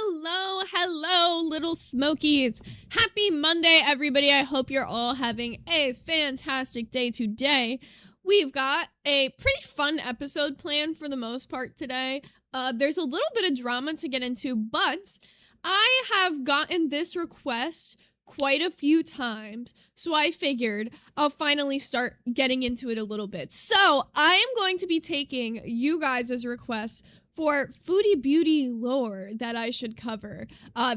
Hello, little smokies. Happy Monday, everybody. I hope you're all having a fantastic day today. We've got a pretty fun episode planned for the most part today. There's a little bit of drama to get into, but I have gotten this request quite a few times, so I figured I'll finally start getting into it a little bit. So I am going to be taking you guys' requests for foodie beauty lore that I should cover.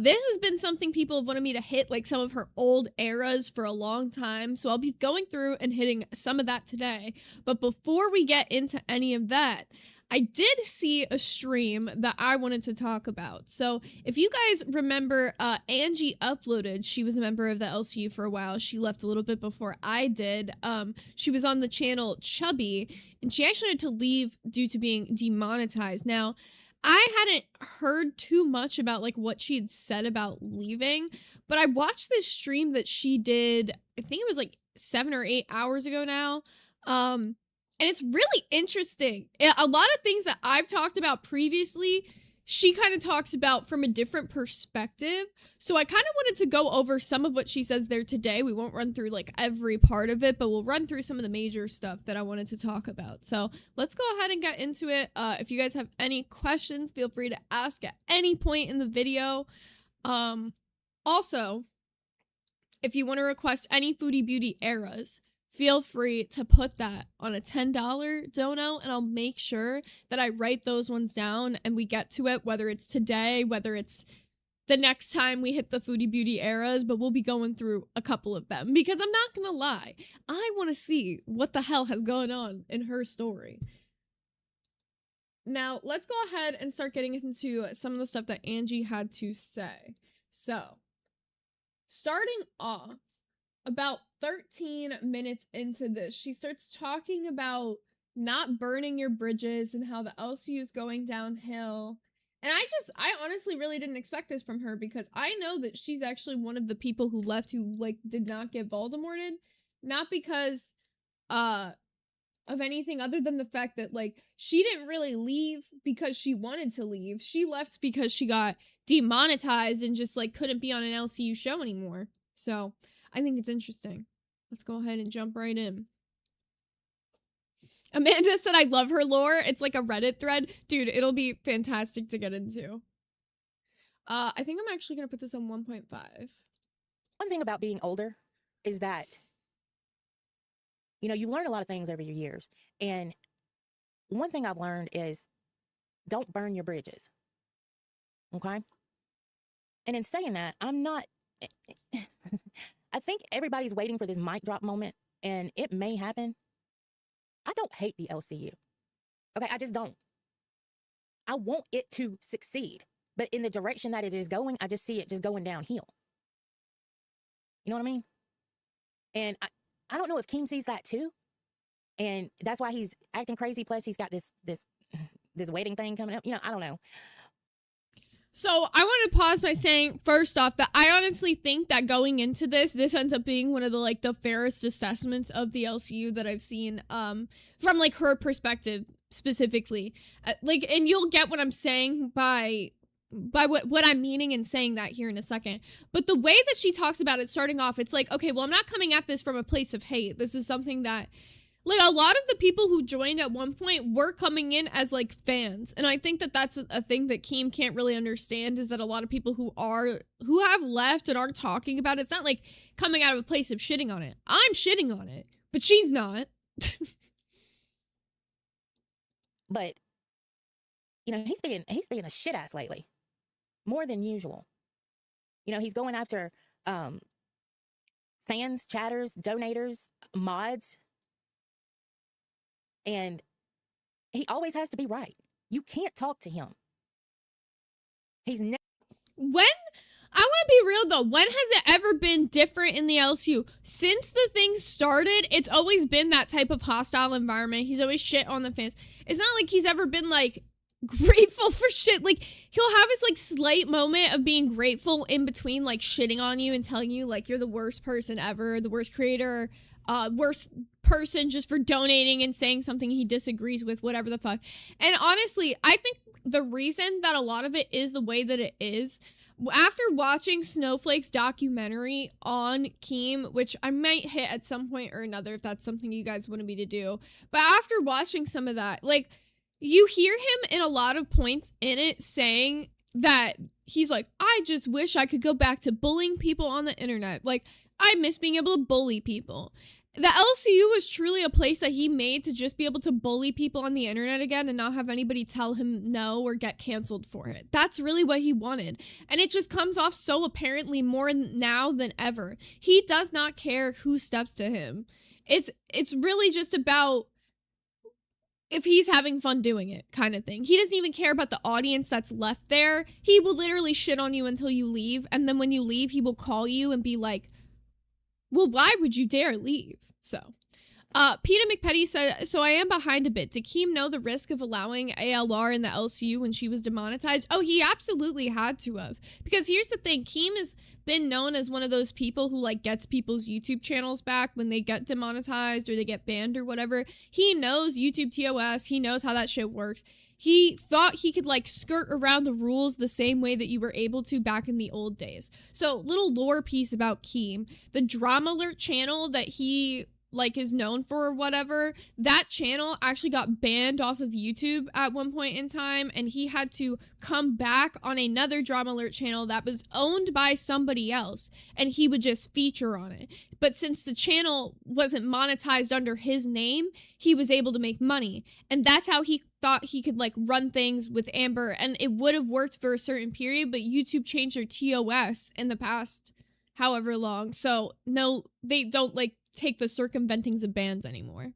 This has been something people have wanted me to hit, like some of her old eras for a long time, so I'll be going through and hitting some of that today. But before we get into any of that, I did see a stream that I wanted to talk about. So if you guys remember, Angie uploaded. She was a member of the LCU for a while. She left a little bit before I did. She was on the channel Chubby, and she actually had to leave due to being demonetized. Now, I hadn't heard too much about like what she had said about leaving, but I watched this stream that she did, I think it was like 7 or 8 hours ago now. And it's really interesting. A lot of things that I've talked about previously, she kind of talks about from a different perspective. So I kind of wanted to go over some of what she says there today. We won't run through like every part of it, but we'll run through some of the major stuff that I wanted to talk about. So let's go ahead and get into it. If you guys have any questions, feel free to ask at any point in the video. Also, if you want to request any foodie beauty eras, feel free to put that on a $10 dono, and I'll make sure that I write those ones down and we get to it, whether it's today, whether it's the next time we hit the foodie beauty eras, but we'll be going through a couple of them because I'm not gonna lie, I want to see what the hell has gone on in her story. Now, let's go ahead and start getting into some of the stuff that Angie had to say. So, starting off, about 13 minutes into this, she starts talking about not burning your bridges and how the LCU is going downhill. And I honestly really didn't expect this from her because I know that she's actually one of the people who left who, like, did not get Voldemorted. Not because, of anything other than the fact that, like, she didn't really leave because she wanted to leave. She left because she got demonetized and just, like, couldn't be on an LCU show anymore. So I think it's interesting. Let's go ahead and jump right in. Amanda said, I love her lore. It's like a Reddit thread. Dude, it'll be fantastic to get into. I think I'm actually going to put this on 1.5. One thing about being older is that, you know, you learn a lot of things over your years. And one thing I've learned is don't burn your bridges. Okay? And in saying that, I'm not... I think everybody's waiting for this mic drop moment, and it may happen. I don't hate the LCU. Okay, I just don't. I want it to succeed, but in the direction that it is going, I just see it just going downhill. You know what I mean? And I don't know if Keem sees that too, and that's why he's acting crazy. Plus, he's got this wedding thing coming up. You know, I don't know. So I want to pause by saying, first off, that I honestly think that going into this ends up being one of the, like, the fairest assessments of the LCU that I've seen, from, like, her perspective specifically. Like, and you'll get what I'm saying by what I'm meaning in saying that here in a second. But the way that she talks about it starting off, it's like, okay, well, I'm not coming at this from a place of hate. This is something that, like, a lot of the people who joined at one point were coming in as, like, fans. And I think that that's a thing that Keem can't really understand, is that a lot of people who have left and aren't talking about it, it's not, like, coming out of a place of shitting on it. I'm shitting on it, but she's not. But, you know, he's being a shit ass lately. More than usual. You know, he's going after fans, chatters, donators, mods. And he always has to be right. You can't talk to him. He's never... When? I want to be real, though. When has it ever been different in the LCU? Since the thing started, it's always been that type of hostile environment. He's always shit on the fans. It's not like he's ever been, like, grateful for shit. Like, he'll have his, like, slight moment of being grateful in between, like, shitting on you and telling you, like, you're the worst person ever, the worst creator, worst person just for donating and saying something he disagrees with, whatever the fuck. And honestly, I think the reason that a lot of it is the way that it is, after watching Snowflake's documentary on Keem, which I might hit at some point or another if that's something you guys wanted me to do, but after watching some of that, like, you hear him in a lot of points in it saying that he's like, I just wish I could go back to bullying people on the internet. Like, I miss being able to bully people. The LCU was truly a place that he made to just be able to bully people on the internet again and not have anybody tell him no or get canceled for it. That's really what he wanted. And it just comes off so apparently more now than ever. He does not care who steps to him. It's really just about if he's having fun doing it kind of thing. He doesn't even care about the audience that's left there. He will literally shit on you until you leave. And then when you leave, he will call you and be like, well, why would you dare leave? So, Peter McPetty said, so I am behind a bit. Did Keem know the risk of allowing ALR in the LCU when she was demonetized? Oh, he absolutely had to have. Because here's the thing. Keem has been known as one of those people who, like, gets people's YouTube channels back when they get demonetized or they get banned or whatever. He knows YouTube TOS. He knows how that shit works. He thought he could, like, skirt around the rules the same way that you were able to back in the old days. So, little lore piece about Keem. The Drama Alert channel that he, like, is known for or whatever, that channel actually got banned off of YouTube at one point in time, and he had to come back on another Drama Alert channel that was owned by somebody else, and he would just feature on it. But since the channel wasn't monetized under his name, he was able to make money, and that's how he thought he could, like, run things with Amber, and it would have worked for a certain period, but YouTube changed their TOS in the past however long, so no, they don't, like, take the circumventings of bans anymore.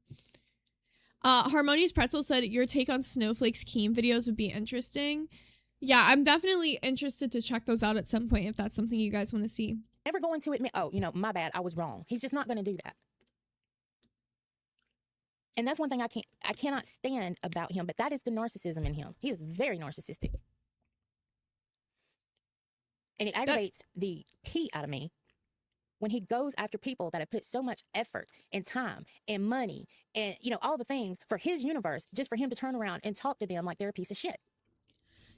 Harmonious Pretzel said, your take on Snowflake's Keem videos would be interesting. Yeah, I'm definitely interested to check those out at some point if that's something you guys want to see. Never going to admit, oh, you know, my bad, I was wrong. He's just not going to do that. And that's one thing I cannot stand about him, but that is the narcissism in him. He is very narcissistic. And it aggravates the pee out of me when he goes after people that have put so much effort and time and money and, you know, all the things for his universe, just for him to turn around and talk to them like they're a piece of shit.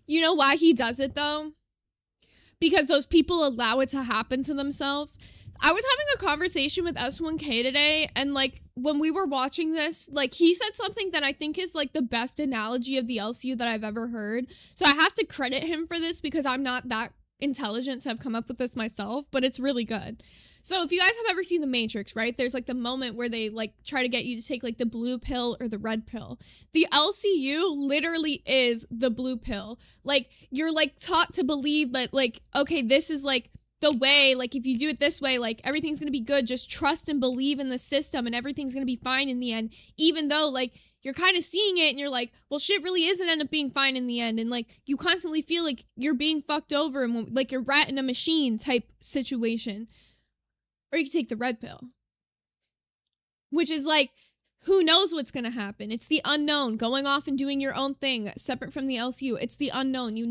You know why he does it, though? Because those people allow it to happen to themselves. I was having a conversation with S1K today, and, like, when we were watching this, like, he said something that I think is, like, the best analogy of the LCU that I've ever heard. So I have to credit him for this because I'm not that intelligent to have come up with this myself, but it's really good. So if you guys have ever seen The Matrix, right, there's, like, the moment where they, like, try to get you to take, like, the blue pill or the red pill. The LCU literally is the blue pill. Like, you're, like, taught to believe that, like, okay, this is, like, the way, like, if you do it this way, like, everything's gonna be good. Just trust and believe in the system and everything's gonna be fine in the end. Even though, like, you're kind of seeing it and you're like, well, shit really isn't end up being fine in the end. And, like, you constantly feel like you're being fucked over and, like, you're rat in a machine type situation. Or you can take the red pill, which is like, who knows what's going to happen? It's the unknown, going off and doing your own thing, separate from the LCU. It's the unknown. You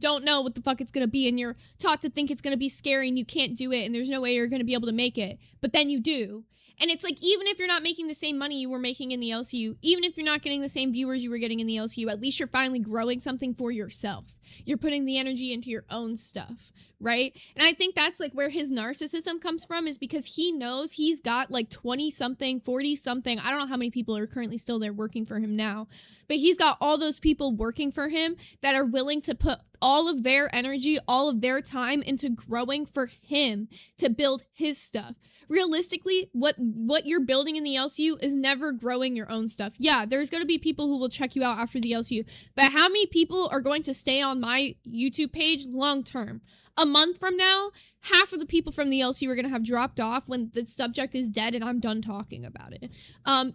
don't know what the fuck it's going to be, and you're taught to think it's going to be scary, and you can't do it, and there's no way you're going to be able to make it. But then you do. And it's like, even if you're not making the same money you were making in the LCU, even if you're not getting the same viewers you were getting in the LCU, at least you're finally growing something for yourself. You're putting the energy into your own stuff, right? And I think that's, like, where his narcissism comes from, is because he knows he's got, like, 20-something, 40-something, I don't know how many people are currently still there working for him now, but he's got all those people working for him that are willing to put all of their energy, all of their time into growing for him to build his stuff. Realistically, what you're building in the LCU is never growing your own stuff. Yeah, there's going to be people who will check you out after the LCU, but how many people are going to stay on my YouTube page long term? A month from now, half of the people from the LCU are going to have dropped off when the subject is dead and I'm done talking about it.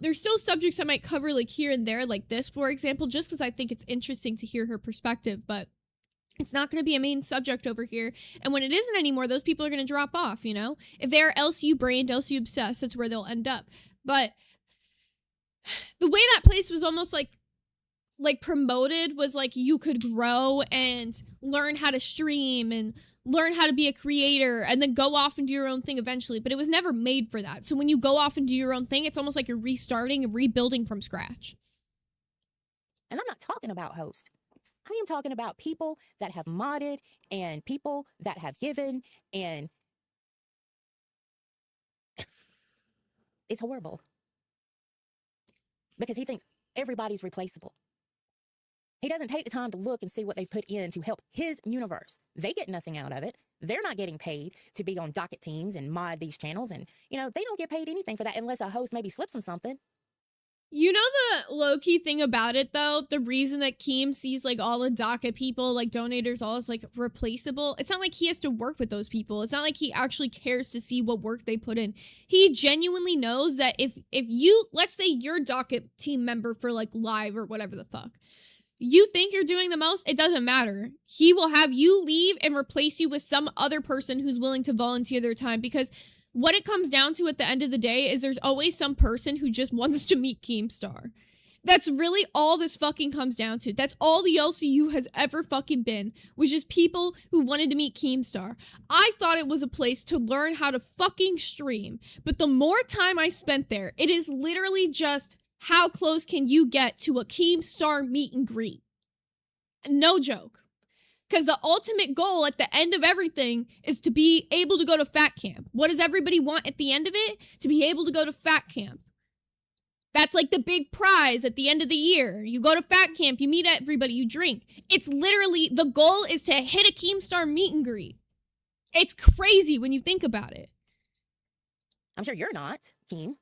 There's still subjects I might cover, like, here and there, like this, for example, just because I think it's interesting to hear her perspective, but it's not going to be a main subject over here. And when it isn't anymore, those people are going to drop off, you know? If they're LCU brained, LCU obsessed, that's where they'll end up. But the way that place was almost like promoted was like you could grow and learn how to stream and learn how to be a creator and then go off and do your own thing eventually. But it was never made for that. So when you go off and do your own thing, it's almost like you're restarting and rebuilding from scratch. And I'm not talking about host. I am talking about people that have modded and people that have given, and it's horrible because he thinks everybody's replaceable. He doesn't take the time to look and see what they've put in to help his universe. They get nothing out of it. They're not getting paid to be on docket teams and mod these channels. And, they don't get paid anything for that unless a host maybe slips them something. You know the low-key thing about it, though? The reason that Keem sees, like, all the docket people, like, donators, all as, like, replaceable. It's not like he has to work with those people. It's not like he actually cares to see what work they put in. He genuinely knows that if you, let's say you're a docket team member for, like, live or whatever the fuck, you think you're doing the most, it doesn't matter. He will have you leave and replace you with some other person who's willing to volunteer their time, because what it comes down to at the end of the day is there's always some person who just wants to meet Keemstar. That's really all this fucking comes down to. That's all the LCU has ever fucking been, was just people who wanted to meet Keemstar. I thought it was a place to learn how to fucking stream, but the more time I spent there, it is literally just how close can you get to a Keemstar meet and greet? No joke. Because the ultimate goal at the end of everything is to be able to go to Fat Camp. What does everybody want at the end of it? To be able to go to Fat Camp. That's like the big prize at the end of the year. You go to Fat Camp, you meet everybody, you drink. It's literally, the goal is to hit a Keemstar meet and greet. It's crazy when you think about it. I'm sure you're not, Keem.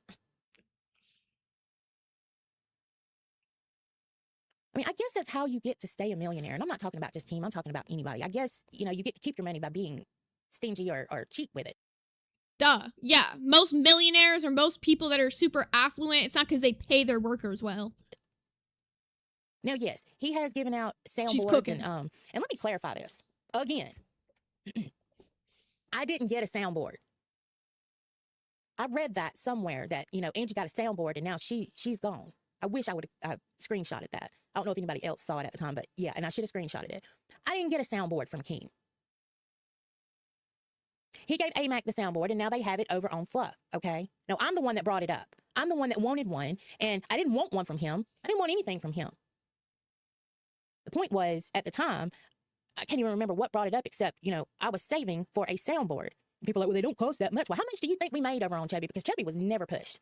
I mean, I guess that's how you get to stay a millionaire. And I'm not talking about just Keem. I'm talking about anybody. I guess, you get to keep your money by being stingy or cheap with it. Duh. Yeah. Most millionaires or most people that are super affluent, it's not because they pay their workers well. Now, yes, he has given out soundboards. And let me clarify this. Again, I didn't get a soundboard. I read that somewhere that, Angie got a soundboard and now she's gone. I wish I would have screenshotted that. I don't know if anybody else saw it at the time, but yeah, and I should have screenshotted it. I didn't get a soundboard from Keem. He gave AMAC the soundboard, and now they have it over on Fluff, okay? Now, I'm the one that brought it up. I'm the one that wanted one, and I didn't want one from him. I didn't want anything from him. The point was, at the time, I can't even remember what brought it up except, I was saving for a soundboard. People are like, well, they don't cost that much. Well, how much do you think we made over on Chubby? Because Chubby was never pushed.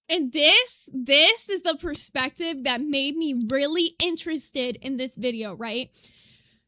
And this is the perspective that made me really interested in this video, right?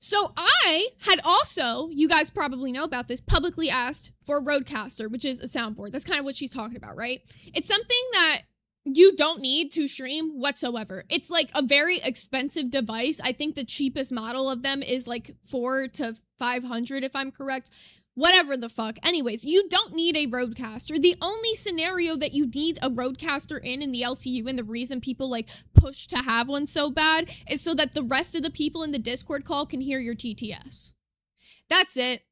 So I had also, you guys probably know about this, publicly asked for a Rodecaster, which is a soundboard. That's kind of what she's talking about, right? It's something that you don't need to stream whatsoever. It's like a very expensive device. I think the cheapest model of them is like $400 to $500 if I'm correct. Whatever the fuck. Anyways, you don't need a Rodecaster. The only scenario that you need a Rodecaster in the LCU, and the reason people like push to have one so bad, is so that the rest of the people in the Discord call can hear your TTS. That's it.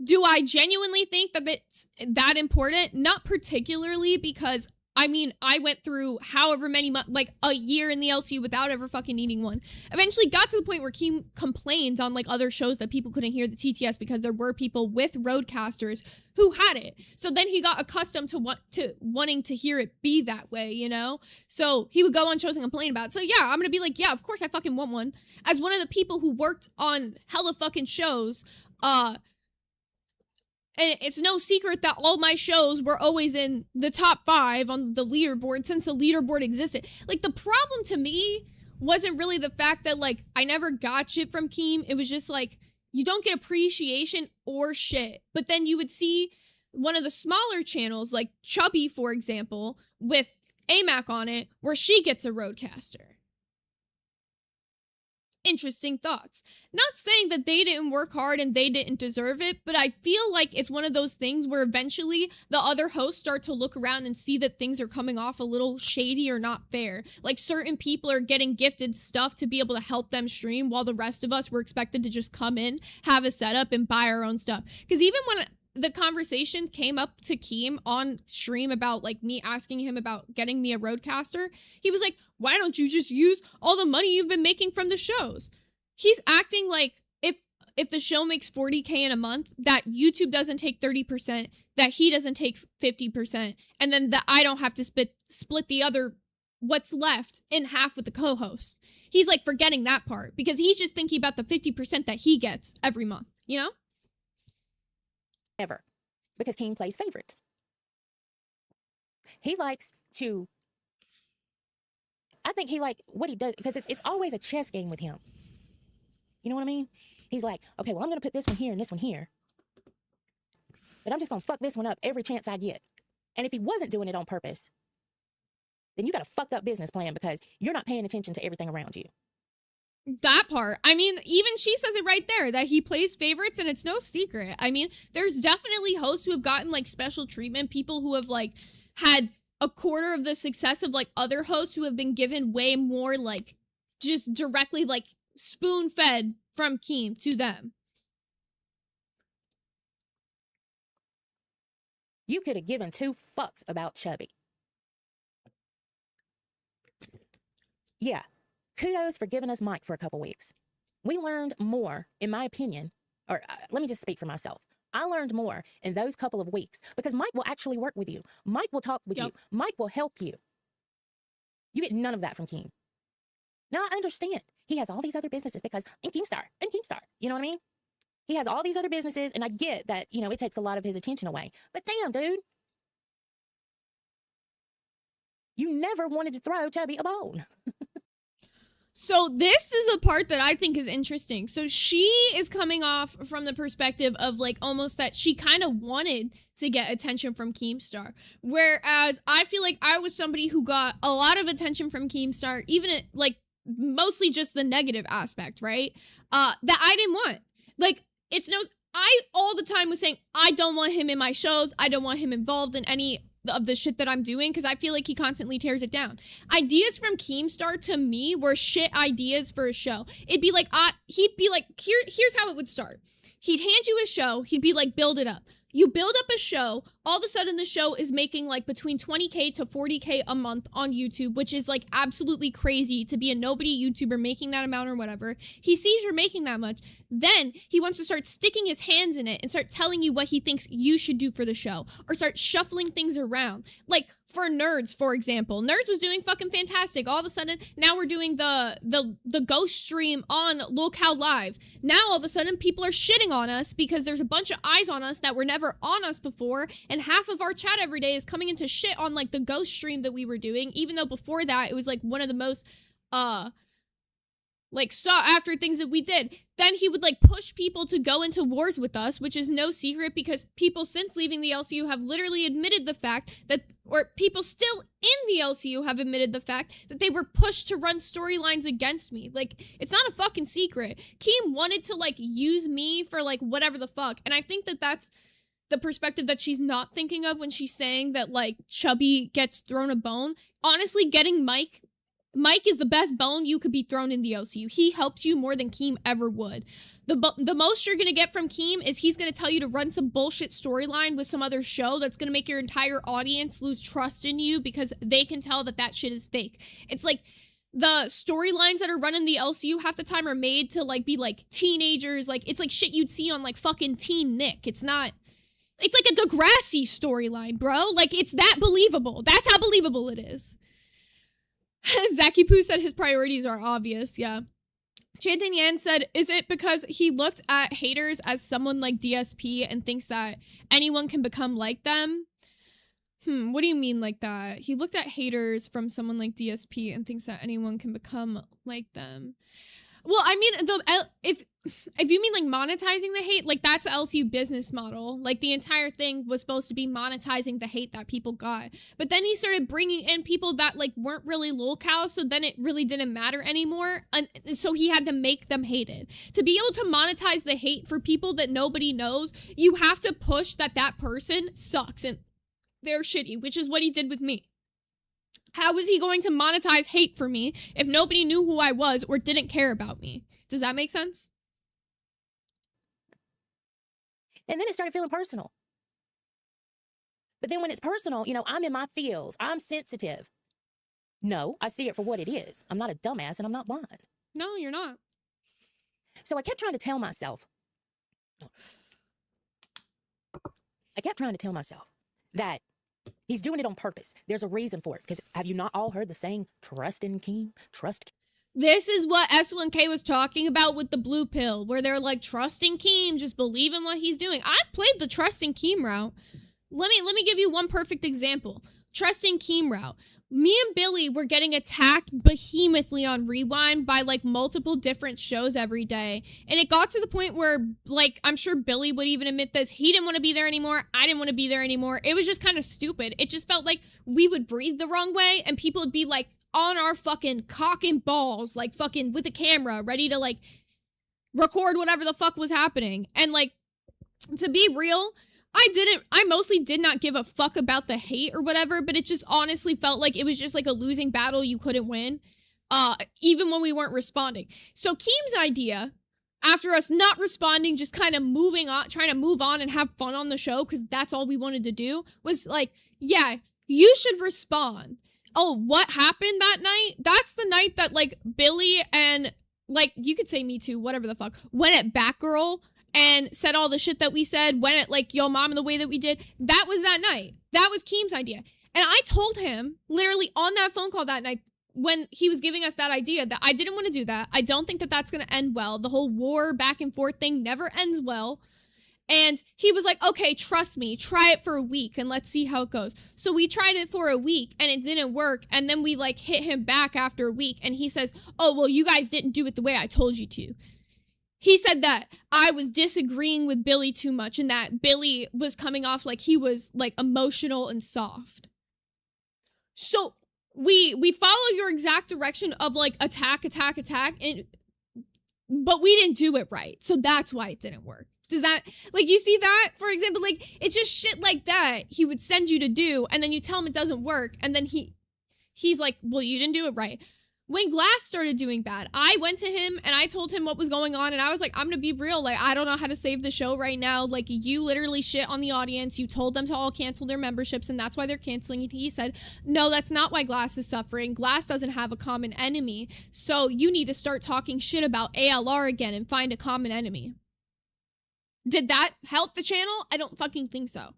Do I genuinely think that it's that important? Not particularly, because I went through however many months, like a year in the LCU without ever fucking needing one. Eventually got to the point where Keem complained on like other shows that people couldn't hear the TTS because there were people with Roadcasters who had it. So then he got accustomed to wanting to hear it be that way, So he would go on shows and complain about it. So yeah, I'm gonna be like, yeah, of course I fucking want one. As one of the people who worked on hella fucking shows, and it's no secret that all my shows were always in the top 5 on the leaderboard since the leaderboard existed. Like, the problem to me wasn't really the fact that, like, I never got shit from Keem. It was just, like, you don't get appreciation or shit. But then you would see one of the smaller channels, like Chubby, for example, with AMAC on it, where she gets a Rodecaster. Interesting thoughts. Not saying that they didn't work hard and they didn't deserve it, but I feel like it's one of those things where eventually the other hosts start to look around and see that things are coming off a little shady or not fair. Like, certain people are getting gifted stuff to be able to help them stream, while the rest of us were expected to just come in, have a setup, and buy our own stuff. Because even when the conversation came up to Keem on stream about like me asking him about getting me a Rodecaster, he was like, why don't you just use all the money you've been making from the shows? He's acting like if the show makes $40K in a month, that YouTube doesn't take 30%, that he doesn't take 50%, and then that I don't have to split the other what's left in half with the co-host. He's like forgetting that part because he's just thinking about the 50% that he gets every month, you know? Ever. Because King plays favorites. He likes to, I think he like what he does, because it's always a chess game with him. You know what I mean? He's like, okay, well, I'm going to put this one here and this one here. But I'm just going to fuck this one up every chance I get. And if he wasn't doing it on purpose, then you got a fucked up business plan because you're not paying attention to everything around you. That part. I mean, even she says it right there that he plays favorites and it's no secret. I mean, there's definitely hosts who have gotten like special treatment, people who have like had a quarter of the success of like other hosts who have been given way more like just directly like spoon fed from Keem to them. You could have given 2 fucks about Chubby. Yeah, kudos for giving us Mike for a couple weeks. We learned more, in my opinion, or let me just speak for myself. I learned more in those couple of weeks because Mike will actually work with you. Mike will talk with you. Mike will help you. You get none of that from Keem. Now, I understand. He has all these other businesses because I'm Keemstar. You know what I mean? He has all these other businesses, and I get that, you know, it takes a lot of his attention away. But damn, dude. You never wanted to throw Chubby a bone. So this is a part that I think is interesting. So she is coming off from the perspective of like almost that she kind of wanted to get attention from Keemstar. Whereas I feel like I was somebody who got a lot of attention from Keemstar, even at, like mostly just the negative aspect, right? That I didn't want. Like I all the time was saying, I don't want him in my shows. I don't want him involved in any of the shit that I'm doing because I feel like he constantly tears it down. Ideas from Keemstar to me were shit ideas for a show. It'd be like, he'd be like, here's how it would start. He'd hand you a show. He'd be like, build it up. You build up a show, all of a sudden the show is making like between 20K to 40K a month on YouTube, which is like absolutely crazy to be a nobody YouTuber making that amount or whatever. He sees you're making that much. Then he wants to start sticking his hands in it and start telling you what he thinks you should do for the show or start shuffling things around. Like for Nerds, for example, Nerds was doing fucking fantastic. All of a sudden, now we're doing the ghost stream on Locale Live. Now all of a sudden, people are shitting on us because there's a bunch of eyes on us that were never on us before, and half of our chat every day is coming into shit on like the ghost stream that we were doing, even though before that it was like one of the most like sought after things that we did. Then he would like push people to go into wars with us, which is no secret because people since leaving the LCU have literally admitted the fact that, or people still in the LCU have admitted the fact that they were pushed to run storylines against me. Like, it's not a fucking secret. Keem wanted to like use me for like whatever the fuck. And I think that that's the perspective that she's not thinking of when she's saying that like Chubby gets thrown a bone. Honestly, getting Mike is the best bone you could be thrown in the LCU. He helps you more than Keem ever would. The most you're going to get from Keem is he's going to tell you to run some bullshit storyline with some other show that's going to make your entire audience lose trust in you because they can tell that that shit is fake. It's like the storylines that are running the LCU half the time are made to like be like teenagers. Like it's like shit you'd see on like fucking Teen Nick. It's not... It's like a Degrassi storyline, bro. Like, it's that believable. That's how believable it is. Zaki Poo said his priorities are obvious, yeah. Chanting Yan said, is it because he looked at haters as someone like DSP and thinks that anyone can become like them? What do you mean like that? He looked at haters from someone like DSP and thinks that anyone can become like them. Well, I mean, if you mean like monetizing the hate, like that's the LCU business model. Like the entire thing was supposed to be monetizing the hate that people got. But then he started bringing in people that like weren't really lolcows, so then it really didn't matter anymore. And so he had to make them hated. To be able to monetize the hate for people that nobody knows, you have to push that person sucks and they're shitty, which is what he did with me. How was he going to monetize hate for me if nobody knew who I was or didn't care about me? Does that make sense? And then it started feeling personal. But then when it's personal, you know, I'm in my feels. I'm sensitive. No, I see it for what it is. I'm not a dumbass and I'm not blind. No, you're not. So I kept trying to tell myself that He's doing it on purpose. There's a reason for it. Because have you not all heard the saying, trust in Keem? Trust. This is what S1K was talking about with the blue pill, where they're like, trusting Keem, just believe in what he's doing. I've played the trusting Keem route. Let me give you one perfect example. Trusting Keem route. Me and Billy were getting attacked behemothly on Rewind by like multiple different shows every day. And it got to the point where, like, I'm sure Billy would even admit this. He didn't want to be there anymore. I didn't want to be there anymore. It was just kind of stupid. It just felt like we would breathe the wrong way and people would be like on our fucking cock and balls, like fucking with a camera, ready to like record whatever the fuck was happening. And like, to be real, I mostly did not give a fuck about the hate or whatever, but it just honestly felt like it was just like a losing battle you couldn't win, even when we weren't responding. So Keem's idea, after us not responding, just kind of moving on, trying to move on and have fun on the show, because that's all we wanted to do, was like, yeah, you should respond. Oh, what happened that night? That's the night that like Billy and like, you could say me too, whatever the fuck, went at Batgirl and said all the shit that we said, went at like Yo Mom in the way that we did. That was that night. That was Keem's idea. And I told him literally on that phone call that night when he was giving us that idea that I didn't want to do that. I don't think that that's going to end well. The whole war back and forth thing never ends well. And he was like, okay, trust me, try it for a week and let's see how it goes. So we tried it for a week and it didn't work. And then we like hit him back after a week and he says, oh, well, you guys didn't do it the way I told you to. He said that I was disagreeing with Billy too much and that Billy was coming off like he was like emotional and soft. So we follow your exact direction of like attack, and but we didn't do it right. So that's why it didn't work. Does that, like, you see that, for example, like, it's just shit like that he would send you to do, and then you tell him it doesn't work, and then he's like, well, you didn't do it right. When Glass started doing bad, I went to him, and I told him what was going on, and I was like, I'm gonna be real, like, I don't know how to save the show right now, like, you literally shit on the audience, you told them to all cancel their memberships, and that's why they're canceling it. He said, no, that's not why Glass is suffering. Glass doesn't have a common enemy, so you need to start talking shit about ALR again and find a common enemy. Did that help the channel? I don't fucking think so.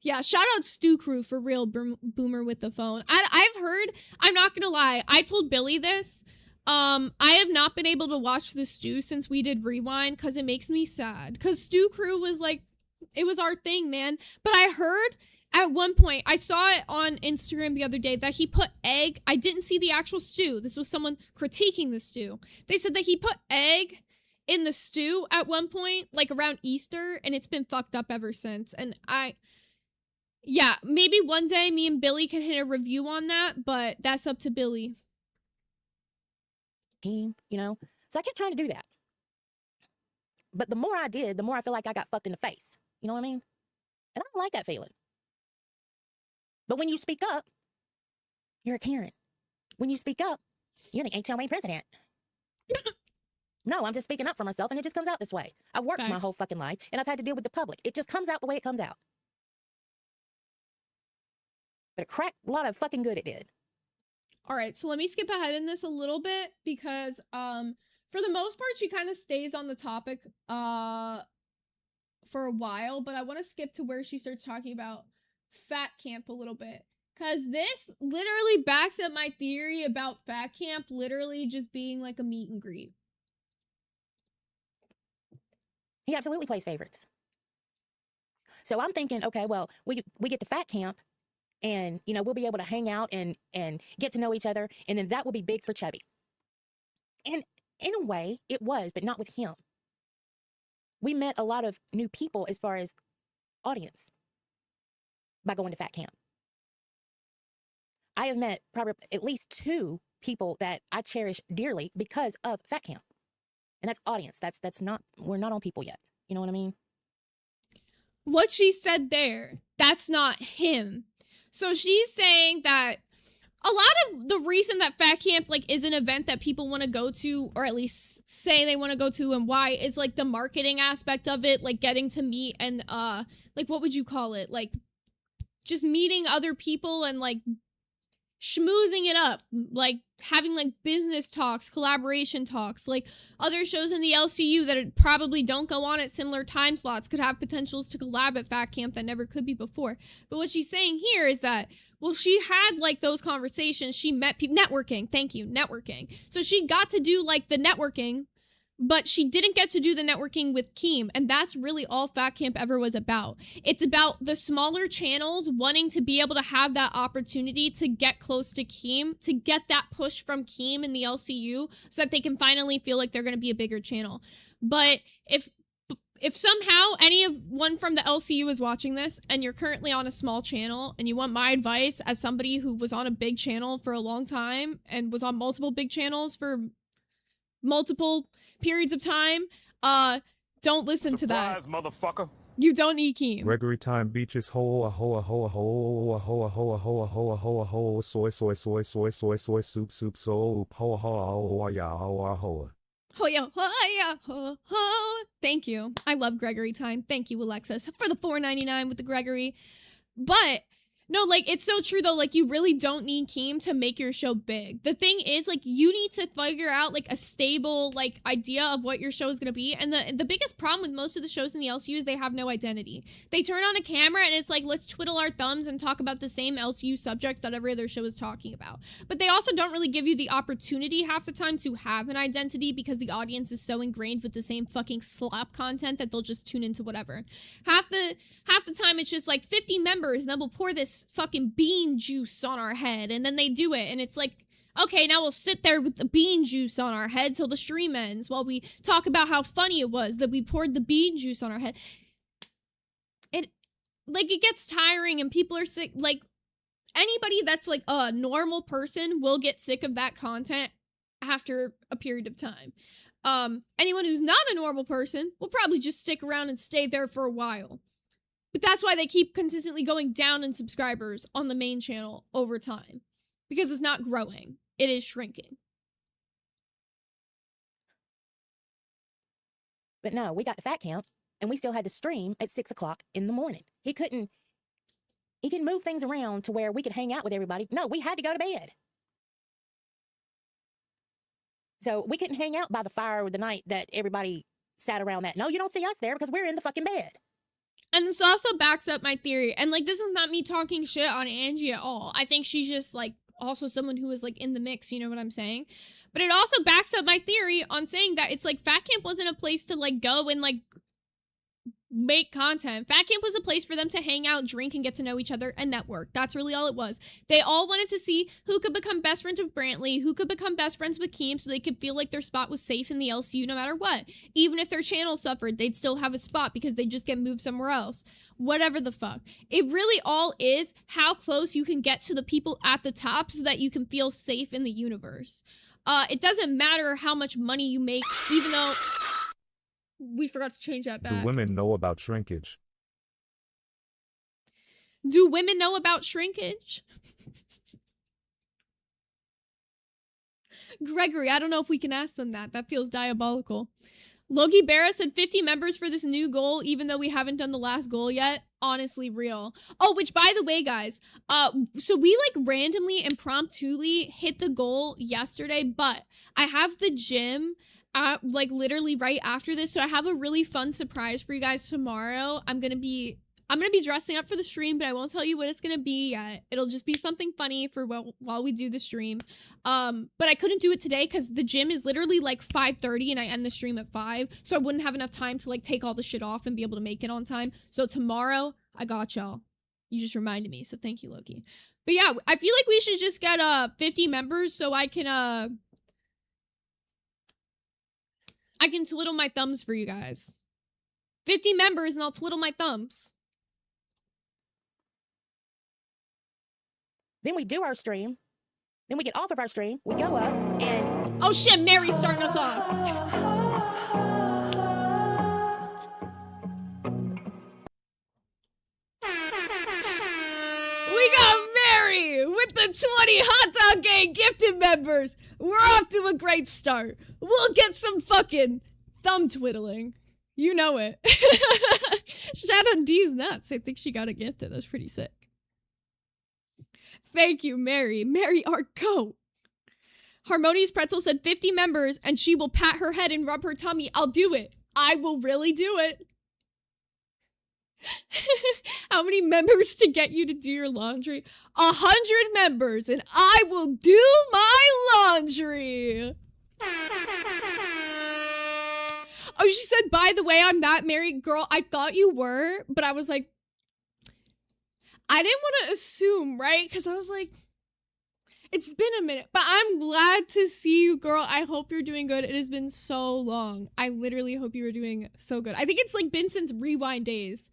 Yeah, shout out Stu Crew for real, Boomer with the phone. I've heard, I'm not gonna lie, I told Billy this. I have not been able to watch the Stu since we did Rewind because it makes me sad. Because Stu Crew was like, it was our thing, man. But I heard at one point, I saw it on Instagram the other day that he put egg. I didn't see the actual stew. This was someone critiquing the stew. They said that he put egg in the stew at one point, like around Easter, and it's been fucked up ever since. And yeah, maybe one day me and Billy can hit a review on that, but that's up to Billy. You know? So I kept trying to do that. But the more I did, the more I feel like I got fucked in the face. You know what I mean? And I don't like that feeling. But when you speak up, you're a Karen. When you speak up, you're the HOA president. No, I'm just speaking up for myself, and it just comes out this way. I've worked my whole fucking life, and I've had to deal with the public. It just comes out the way it comes out. But a lot of fucking good it did. All right, so let me skip ahead in this a little bit because, for the most part, she kind of stays on the topic, for a while, but I want to skip to where she starts talking about Fat Camp a little bit. Because this literally backs up my theory about Fat Camp literally just being like a meet and greet. He absolutely plays favorites. So I'm thinking, okay, well, we get to Fat Camp and, you know, we'll be able to hang out and get to know each other. And then that will be big for Chubby. And in a way, it was, but not with him. We met a lot of new people as far as audience by going to Fat Camp. I have met probably at least 2 people that I cherish dearly because of Fat Camp. And that's audience. That's not, we're not on people yet. You know what I mean? What she said there, that's not him. So she's saying that a lot of the reason that Fat Camp like is an event that people want to go to, or at least say they want to go to, and why is like the marketing aspect of it, like getting to meet and like what would you call it? Like just meeting other people and like schmoozing it up, like having like business talks, collaboration talks, like other shows in the LCU that probably don't go on at similar time slots could have potentials to collab at Fat Camp that never could be before. But what she's saying here is that, well, she had like those conversations, she met people, networking, thank you, networking. So she got to do like the networking, but she didn't get to do the networking with Keem, and that's really all Fat Camp ever was about. It's about the smaller channels wanting to be able to have that opportunity to get close to Keem, to get that push from Keem in the LCU, so that they can finally feel like they're going to be a bigger channel. But if somehow anyone from the LCU is watching this, and you're currently on a small channel, and you want my advice as somebody who was on a big channel for a long time, and was on multiple big channels for multiple periods of time, don't listen to that. Motherfucker. You don't need Keem. Gregory time beaches ho a ho a ho a ho a ho a ho a ho a ho a ho a ho soy soy soy soy soy soy soup soup soup ho ho ya ho ho. Ho ya ho ho. Thank you. I love Gregory time. Thank you, Alexis, for the $4.99 with the Gregory. But no, like, it's so true, though. Like, you really don't need Keem to make your show big. The thing is, like, you need to figure out, like, a stable, like, idea of what your show is going to be. And the biggest problem with most of the shows in the LCU is they have no identity. They turn on a camera, and it's like, let's twiddle our thumbs and talk about the same LCU subjects that every other show is talking about. But they also don't really give you the opportunity half the time to have an identity because the audience is so ingrained with the same fucking slop content that they'll just tune into whatever. Half the time, it's just, like, 50 members, and then we'll pour this fucking bean juice on our head, and then they do it, and it's like, okay, now we'll sit there with the bean juice on our head till the stream ends while we talk about how funny it was that we poured the bean juice on our head. It gets tiring, and people are sick. Like, anybody that's like a normal person will get sick of that content after a period of time. Anyone who's not a normal person will probably just stick around and stay there for a while. But that's why they keep consistently going down in subscribers on the main channel over time. Because it's not growing. It is shrinking. But no, we got to Fat Camp, and we still had to stream at 6 o'clock in the morning. He couldn't move things around to where we could hang out with everybody. No, we had to go to bed. So we couldn't hang out by the fire the night that everybody sat around that. No, you don't see us there because we're in the fucking bed. And this also backs up my theory. And, like, this is not me talking shit on Angie at all. I think she's just, like, also someone who was, like, in the mix, you know what I'm saying? But it also backs up my theory on saying that it's, like, Fat Camp wasn't a place to, like, go and, like, make content. Fat Camp was a place for them to hang out, drink, and get to know each other and network. That's really all it was. They all wanted to see who could become best friends with Brantley, who could become best friends with Keem, so they could feel like their spot was safe in the LCU no matter what. Even if their channel suffered, they'd still have a spot because they'd just get moved somewhere else. Whatever the fuck. It really all is how close you can get to the people at the top so that you can feel safe in the universe. It doesn't matter how much money you make, even though we forgot to change that back. Do women know about shrinkage? Do women know about shrinkage? Gregory, I don't know if we can ask them that. That feels diabolical. Logie Barra said 50 members for this new goal, even though we haven't done the last goal yet. Honestly, real. Oh, which, by the way, guys, so we, like, randomly, impromptuly hit the goal yesterday, but I have the gym like, literally right after this, so I have a really fun surprise for you guys tomorrow. I'm gonna be dressing up for the stream, but I won't tell you what it's gonna be yet. It'll just be something funny for while we do the stream. But I couldn't do it today because the gym is literally like 5:30 and I end the stream at 5, so I wouldn't have enough time to, like, take all the shit off and be able to make it on time. So tomorrow, I got y'all. You just reminded me, so thank you, Loki. But yeah, I feel like we should just get 50 members so I can twiddle my thumbs for you guys. 50 members and I'll twiddle my thumbs. Then we do our stream. Then we get off of our stream. We go up and... Oh shit, Mary's starting us off. We got Mary with the 20 Hot Dog Gang gifted members. We're off to a great start. We'll get some fucking thumb twiddling. You know it. Shout out D's nuts. I think she got it gifted. That's pretty sick. Thank you, Mary. Mary, our goat. Harmonious Pretzel said 50 members and she will pat her head and rub her tummy. I'll do it. I will really do it. How many members to get you to do your laundry? 100 members and I will do my laundry. Oh, she said, by the way, I'm that married girl. I thought you were, but I was like, I didn't want to assume, right? Because I was like, it's been a minute, but I'm glad to see you, girl. I hope you're doing good. It has been so long. I literally hope you were doing so good. I think it's like been since Rewind days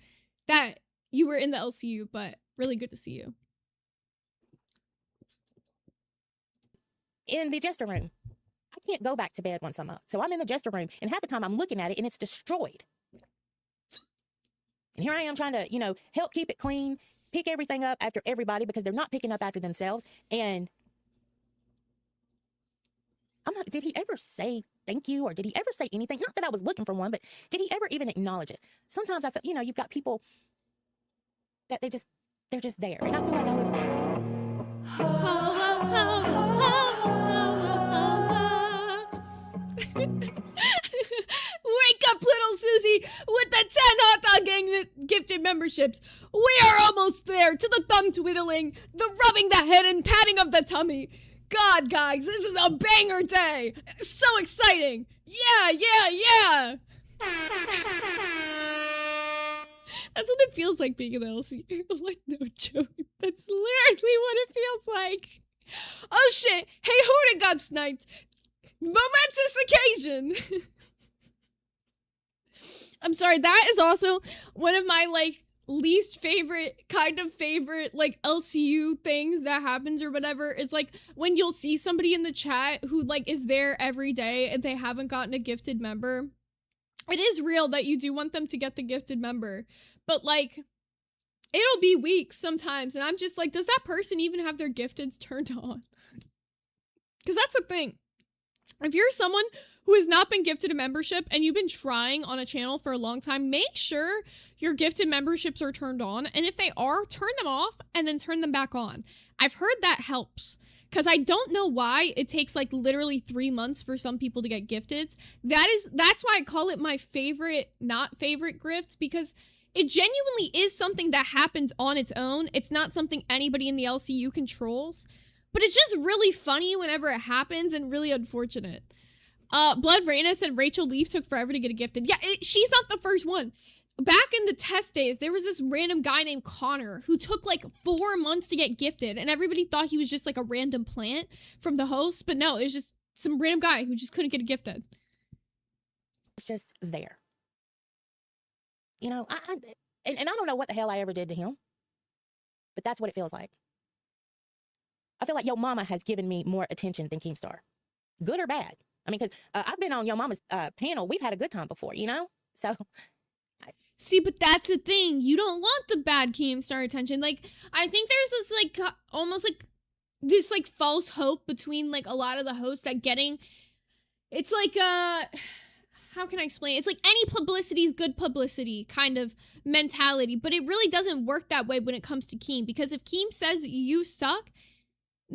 that you were in the LCU, but really good to see you. In the jester room. I can't go back to bed once I'm up. So I'm in the jester room, and half the time I'm looking at it, and it's destroyed. And here I am trying to, you know, help keep it clean, pick everything up after everybody because they're not picking up after themselves. And I'm not, did he ever say thank you, or did he ever say anything? Not that I was looking for one, but did he ever even acknowledge it? Sometimes I feel, you know, you've got people that they're just there. And I feel like I would... Wake up, little Susie, with the 10 hot dog gang gifted memberships. We are almost there to the thumb twiddling, the rubbing the head and patting of the tummy. God, guys, this is a banger day. So exciting. Yeah. That's what it feels like being in the LCU. Like, no joke. That's literally what it feels like. Oh, shit. Hey, who'da got sniped? Momentous occasion. I'm sorry, that is also one of my, like, least favorite, like, LCU things that happens or whatever, is, like, when you'll see somebody in the chat who, like, is there every day and they haven't gotten a gifted member. It is real that you do want them to get the gifted member, but, like, it'll be weeks sometimes, and I'm just like, does that person even have their gifteds turned on? Because that's the thing. If you're someone who has not been gifted a membership and you've been trying on a channel for a long time, make sure your gifted memberships are turned on. And if they are, turn them off and then turn them back on. I've heard that helps. Because I don't know why it takes like literally 3 months for some people to get gifted. That's why I call it my favorite, not favorite grift, because it genuinely is something that happens on its own. It's not something anybody in the LCU controls. But it's just really funny whenever it happens and really unfortunate. Blood Raina said Rachel Leaf took forever to get a gifted. Yeah, she's not the first one. Back in the test days, there was this random guy named Connor who took like 4 months to get gifted. And everybody thought he was just like a random plant from the host. But no, it was just some random guy who just couldn't get gifted. It's just there. You know, and I don't know what the hell I ever did to him. But that's what it feels like. I feel like Yo Mama has given me more attention than Keemstar. Good or bad. I mean, because I've been on Yo Mama's panel. We've had a good time before, you know? So. See, but that's the thing. You don't want the bad Keemstar attention. Like, I think there's this, like, almost, like, this, like, false hope between, like, a lot of the hosts that getting... It's like, how can I explain? It's like any publicity is good publicity kind of mentality. But it really doesn't work that way when it comes to Keem. Because if Keem says you suck...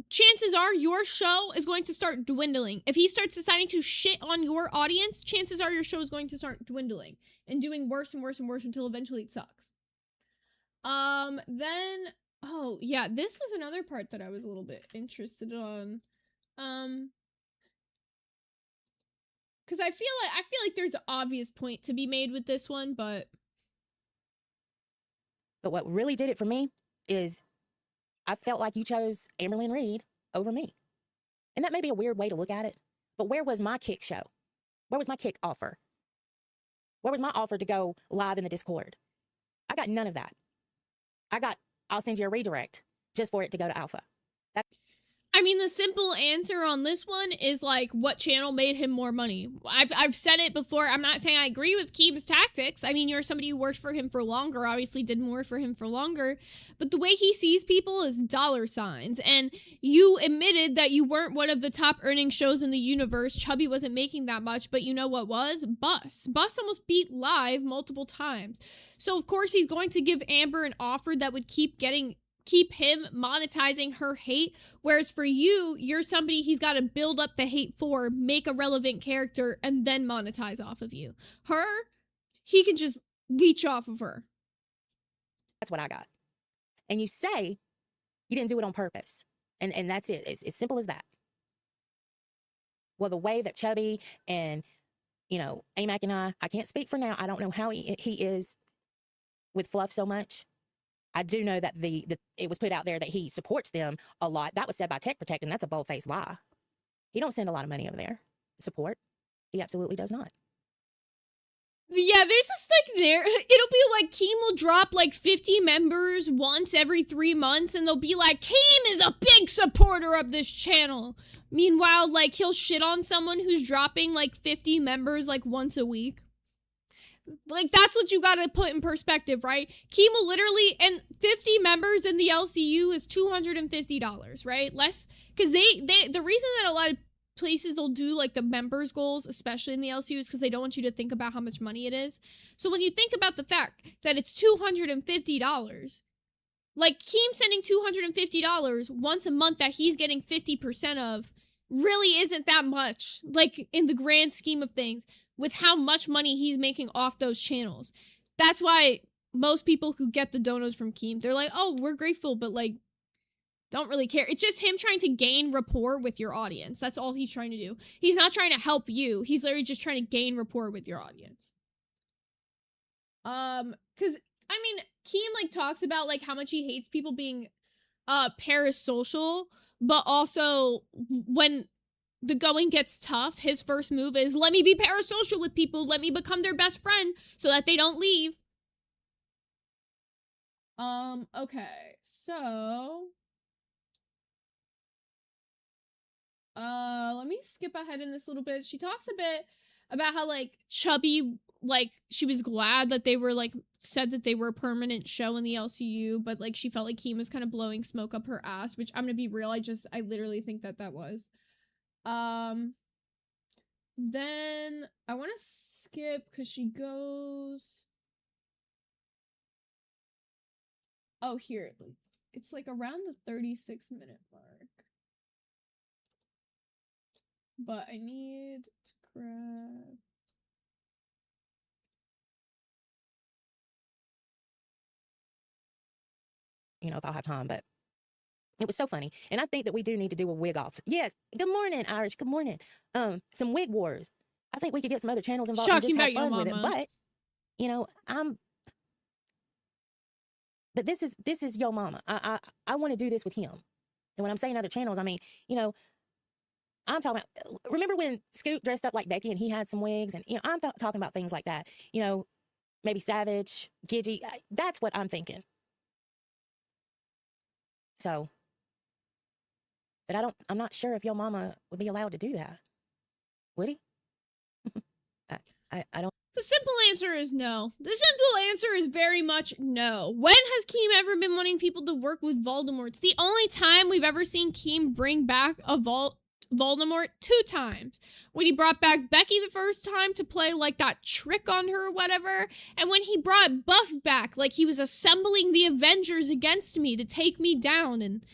chances are your show is going to start dwindling. If he starts deciding to shit on your audience, chances are your show is going to start dwindling and doing worse and worse and worse until eventually it sucks. Then, oh yeah, this was another part that I was a little bit interested on. Because I feel like there's an obvious point to be made with this one, but what really did it for me is I felt like you chose Amberlynn Reed over me. And that may be a weird way to look at it, but where was my kick show? Where was my kick offer? Where was my offer to go live in the Discord? I got none of that. I got, I'll send you a redirect just for it to go to Alpha. I mean, the simple answer on this one is, like, what channel made him more money? I've said it before. I'm not saying I agree with Keem's tactics. I mean, you're somebody who worked for him for longer, obviously did more for him for longer. But the way he sees people is dollar signs. And you admitted that you weren't one of the top earning shows in the universe. Chubby wasn't making that much, but you know what was? Bus. Bus almost beat Live multiple times. So, of course, he's going to give Amber an offer that would keep getting keep him monetizing her hate, whereas for you, you're somebody he's got to build up the hate for, make a relevant character, and then monetize off of you. Her, he can just leech off of her. That's what I got. And you say you didn't do it on purpose. And that's it. It's simple as that. Well, the way that Chubby and, you know, AMAC and I can't speak for now. I don't know how he is with Fluff so much. I do know that it was put out there that he supports them a lot. That was said by Tech Protect, and that's a bold-faced lie. He don't send a lot of money over there. Support. He absolutely does not. Yeah, there's this it'll be like Keem will drop like 50 members once every 3 months, and they'll be like, Keem is a big supporter of this channel. Meanwhile, like, he'll shit on someone who's dropping like 50 members like once a week. Like, that's what you gotta put in perspective, right? Keem will literally, and 50 members in the LCU is $250, right? Less, because the reason that a lot of places they'll do like the members goals, especially in the LCU, is because they don't want you to think about how much money it is. So when you think about the fact that it's $250, like Keem sending $250 once a month that he's getting 50% of really isn't that much, like in the grand scheme of things, with how much money he's making off those channels. That's why most people who get the donos from Keem, they're like, oh, we're grateful, but like, don't really care. It's just him trying to gain rapport with your audience. That's all he's trying to do. He's not trying to help you. He's literally just trying to gain rapport with your audience. Because, I mean, Keem, like, talks about, like, how much he hates people being, parasocial, but also, when the going gets tough, his first move is, let me be parasocial with people, let me become their best friend, so that they don't leave. Okay, so... let me skip ahead in this little bit. She talks a bit about how, like, Chubby, like, she was glad that they were, like, said that they were a permanent show in the LCU, but, like, she felt like Keem was kind of blowing smoke up her ass, which, I'm gonna be real, I literally think that was. Then, I want to skip, because she goes... Oh, here, it's, like, around the 36-minute mark. But I need to grab... You know, if I'll have time, but it was so funny. And I think that we do need to do a wig off. Yes. Good morning, Irish. Good morning. Some wig wars. I think we could get some other channels involved and just have fun with it. But, you know, but this is Yo Mama. I want to do this with him. And when I'm saying other channels, I mean, you know, I'm talking about, remember when Scoot dressed up like Becky and he had some wigs? And, you know, I'm talking about things like that. You know, maybe Savage, Gidgy. That's what I'm thinking. So, but I'm not sure if Yo Mama would be allowed to do that. Would he? I don't. The simple answer is no. The simple answer is very much no. When has Keem ever been wanting people to work with Voldemort? It's the only time we've ever seen Keem bring back a Voldemort 2 times. When he brought back Becky the first time to play like that trick on her or whatever, and when he brought Buff back like he was assembling the Avengers against me to take me down, and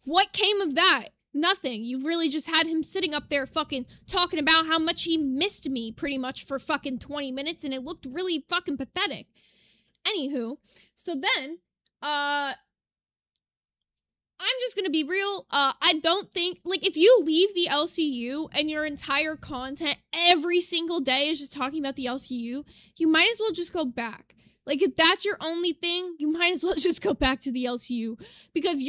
what came of that? Nothing. You really just had him sitting up there fucking talking about how much he missed me pretty much for fucking 20 minutes, and it looked really fucking pathetic. Anywho, so then, I'm just gonna be real. I don't think, like, if you leave the LCU and your entire content every single day is just talking about the LCU, you might as well just go back. Like, if that's your only thing, you might as well just go back to the LCU. Because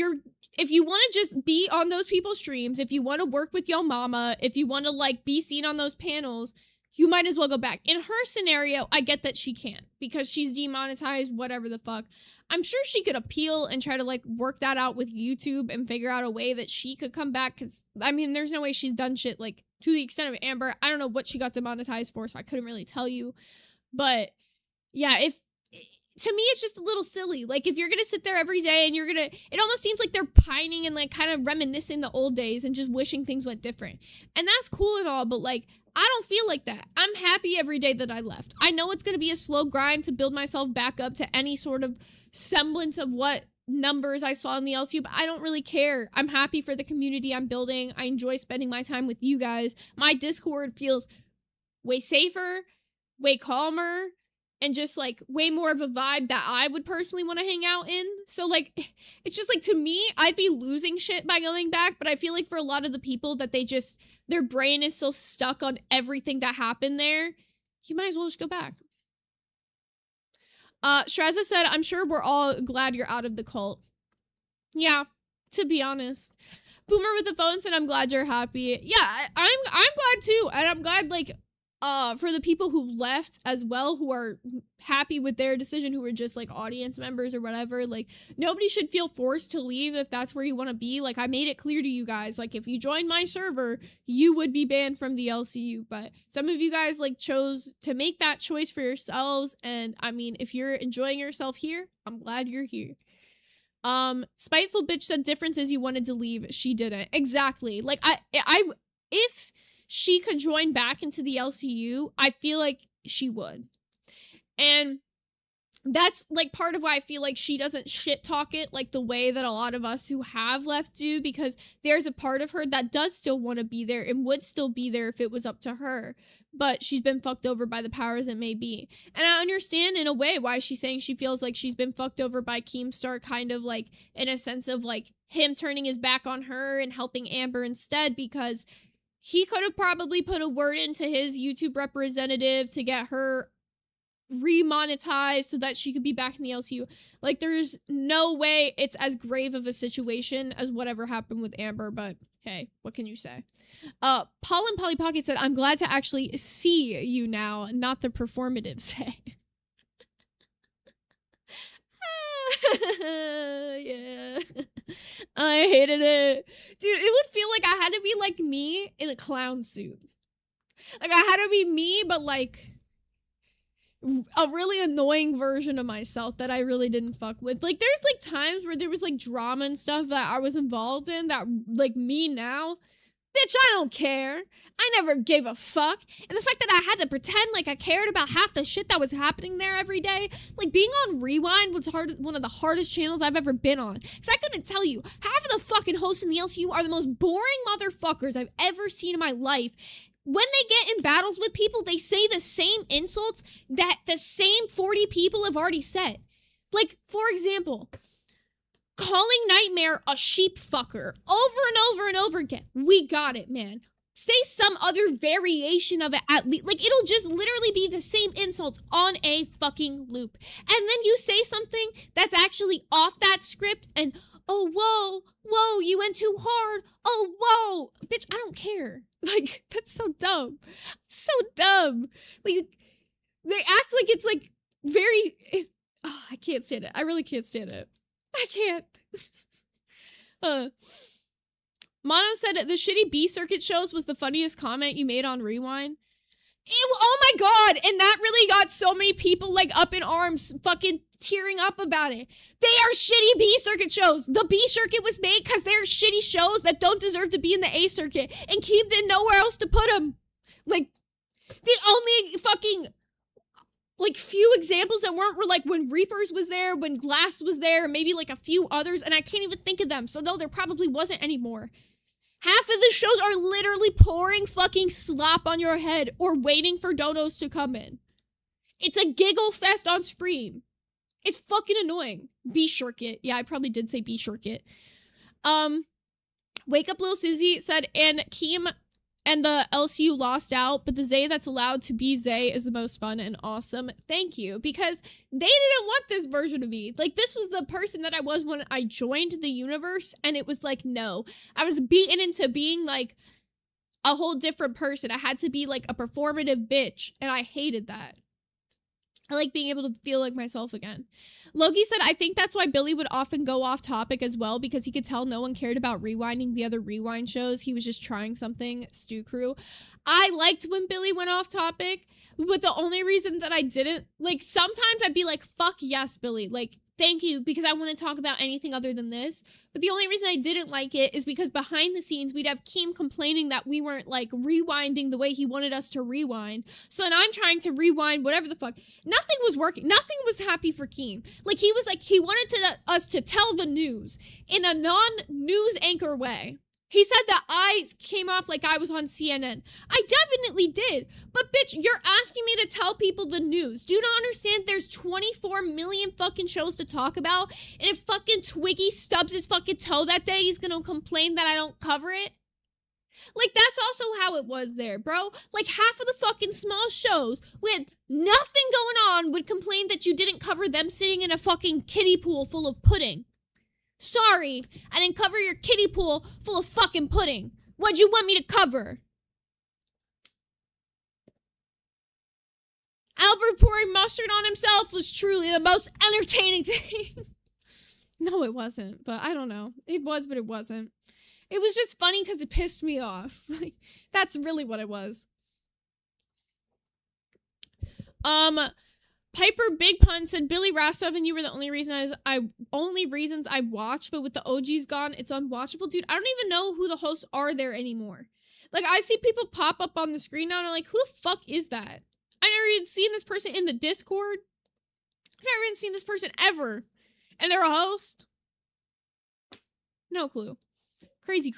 if you want to just be on those people's streams, if you want to work with Yo Mama, if you want to, like, be seen on those panels, you might as well go back. In her scenario, I get that she can't, because she's demonetized, whatever the fuck. I'm sure she could appeal and try to, like, work that out with YouTube and figure out a way that she could come back, because, I mean, there's no way she's done shit, like, to the extent of Amber. I don't know what she got demonetized for, so I couldn't really tell you. But, yeah, to me, it's just a little silly. Like, if you're gonna sit there every day and it almost seems like they're pining and, like, kind of reminiscing the old days and just wishing things went different. And that's cool and all, but, like, I don't feel like that. I'm happy every day that I left. I know it's gonna be a slow grind to build myself back up to any sort of semblance of what numbers I saw in the LCU, but I don't really care. I'm happy for the community I'm building. I enjoy spending my time with you guys. My Discord feels way safer, way calmer, and just like way more of a vibe that I would personally want to hang out in. So like, it's just like, to me, I'd be losing shit by going back, but I feel like for a lot of the people that their brain is still stuck on everything that happened there, you might as well just go back. Shraza said, I'm sure we're all glad you're out of the cult. Yeah, to be honest. Boomer with the phone said, I'm glad you're happy. Yeah, I'm glad too. And I'm glad, like, for the people who left as well, who are happy with their decision, who are just like audience members or whatever, like, nobody should feel forced to leave if that's where you want to be. Like, I made it clear to you guys, like, if you join my server, you would be banned from the LCU, but some of you guys like chose to make that choice for yourselves, and I mean, if you're enjoying yourself here, I'm glad you're here. Spiteful bitch said, difference is you wanted to leave, she didn't. Exactly. Like, if she could join back into the LCU, I feel like she would. And that's like part of why I feel like she doesn't shit talk it like the way that a lot of us who have left do, because there's a part of her that does still want to be there and would still be there if it was up to her, but she's been fucked over by the powers that may be. And I understand in a way why she's saying she feels like she's been fucked over by Keemstar, kind of like in a sense of like him turning his back on her and helping Amber instead, because he could have probably put a word into his YouTube representative to get her remonetized so that she could be back in the LCU. Like, there's no way it's as grave of a situation as whatever happened with Amber, but hey, what can you say? Paul and Polly Pocket said, I'm glad to actually see you now, not the performative say. Yeah. I hated it. Dude, it would feel like I had to be like me in a clown suit. Like, I had to be me, but like a really annoying version of myself that I really didn't fuck with. Like, there's like times where there was like drama and stuff that I was involved in that, like, me now, bitch, I don't care. I never gave a fuck. And the fact that I had to pretend like I cared about half the shit that was happening there every day, like, being on Rewind was one of the hardest channels I've ever been on. Because I couldn't tell you, half of the fucking hosts in the LCU are the most boring motherfuckers I've ever seen in my life. When they get in battles with people, they say the same insults that the same 40 people have already said. Like, for example, calling Nightmare a sheep fucker over and over and over again. We got it, man. Say some other variation of it at least. Like, it'll just literally be the same insults on a fucking loop. And then you say something that's actually off that script and, oh, whoa, you went too hard. Oh, whoa. Bitch, I don't care. Like, that's so dumb. So dumb. Like, they act like it's like I can't stand it. I really can't stand it. I can't. Mono said the shitty B circuit shows was the funniest comment you made on Rewind. Oh my god, and that really got so many people like up in arms, fucking tearing up about it. They are shitty B circuit shows. The B circuit was made because they're shitty shows that don't deserve to be in the A circuit, and Keem didn't know where else to put them. Like, the only fucking like few examples that weren't were like when Reapers was there, when Glass was there, maybe like a few others, and I can't even think of them. So no, there probably wasn't anymore. Half of the shows are literally pouring fucking slop on your head or waiting for donos to come in. It's a giggle fest on stream. It's fucking annoying. B-Shirkit. Yeah, I probably did say B-Shirkit. Wake Up Lil Susie said, and Keem and the LCU lost out, but the Zay that's allowed to be Zay is the most fun and awesome. Thank you. Because they didn't want this version of me. Like, this was the person that I was when I joined the universe, and it was like, no. I was beaten into being, like, a whole different person. I had to be, like, a performative bitch, and I hated that. I like being able to feel like myself again. Loki said, I think that's why Billy would often go off topic as well, because he could tell no one cared about rewinding the other Rewind shows. He was just trying something. Stew Crew. I liked when Billy went off topic, but the only reason that I didn't, like, sometimes I'd be like, fuck yes, Billy. Like, Thank you, because I want to talk about anything other than this. But the only reason I didn't like it is because behind the scenes, we'd have Keem complaining that we weren't, like, rewinding the way he wanted us to rewind. So then I'm trying to rewind whatever the fuck. Nothing was working. Nothing was happy for Keem. Like, he was like, he wanted us to tell the news in a non-news anchor way. He said that I came off like I was on CNN. I definitely did. But bitch, you're asking me to tell people the news. Do you not understand there's 24 million fucking shows to talk about? And if fucking Twiggy stubs his fucking toe that day, he's gonna complain that I don't cover it? Like, that's also how it was there, bro. Like, half of the fucking small shows with nothing going on would complain that you didn't cover them sitting in a fucking kiddie pool full of pudding. Sorry, I didn't cover your kiddie pool full of fucking pudding. What'd you want me to cover? Albert pouring mustard on himself was truly the most entertaining thing. No, it wasn't, but I don't know. It was, but it wasn't. It was just funny because it pissed me off. Like, that's really what it was. Piper Big Pun said Billy Rostov and you were the only reasons I watched, but with the OGs gone, it's unwatchable. Dude, I don't even know who the hosts are there anymore. Like, I see people pop up on the screen now and I'm like, who the fuck is that? I never even seen this person in the Discord. I've never even seen this person ever. And they're a host? No clue. Crazy.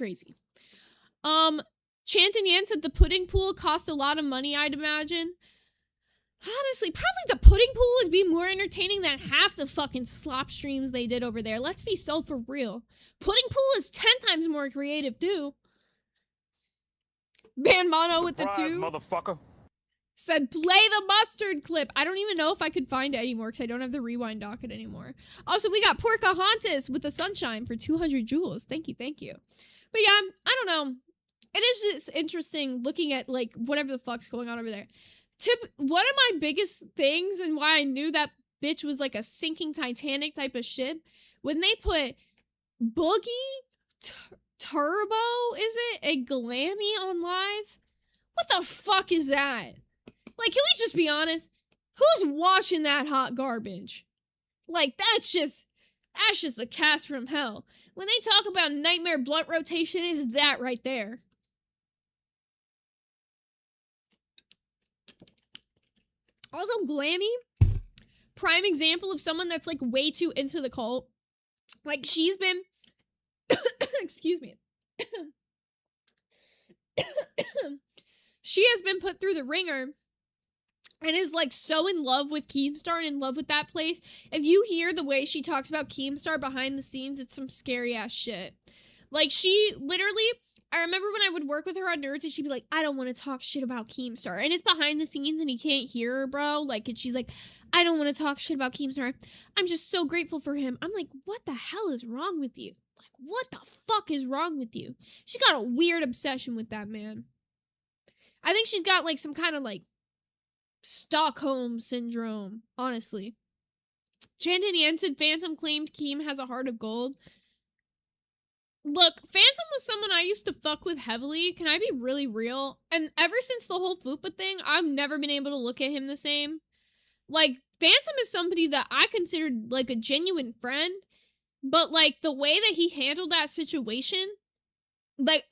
Chanton Yan said the pudding pool cost a lot of money, I'd imagine. Honestly, probably the pudding pool would be more entertaining than half the fucking slop streams they did over there. Let's be so for real. Pudding pool is 10 times more creative, too. Ban Mono with the 2. Motherfucker. Said, play the mustard clip. I don't even know if I could find it anymore because I don't have the rewind docket anymore. Also, we got Porcahontas with the sunshine for 200 jewels. Thank you. But yeah, I don't know. It is just interesting looking at, like, whatever the fuck's going on over there. One of my biggest things and why I knew that bitch was like a sinking Titanic type of ship, when they put Boogie Turbo, is it? A Glammy on live? What the fuck is that? Like, can we just be honest? Who's watching that hot garbage? Like, that's just the cast from hell. When they talk about nightmare blunt rotation, is that right there. Also, Glammy, prime example of someone that's, like, way too into the cult. Like, she's been... Excuse me. She has been put through the ringer and is, like, so in love with Keemstar and in love with that place. If you hear the way she talks about Keemstar behind the scenes, it's some scary-ass shit. Like, she literally... I remember when I would work with her on Nerds and she'd be like, I don't want to talk shit about Keemstar. And it's behind the scenes and he can't hear her, bro. Like, and she's like, I don't want to talk shit about Keemstar. I'm just so grateful for him. I'm like, what the hell is wrong with you? Like, what the fuck is wrong with you? She got a weird obsession with that man. I think she's got, like, some kind of, like, Stockholm syndrome, honestly. Chanton Yansen Phantom claimed Keem has a heart of gold. Look, Phantom was someone I used to fuck with heavily. Can I be really real? And ever since the whole Fupa thing, I've never been able to look at him the same. Like, Phantom is somebody that I considered, like, a genuine friend. But, like, the way that he handled that situation, like,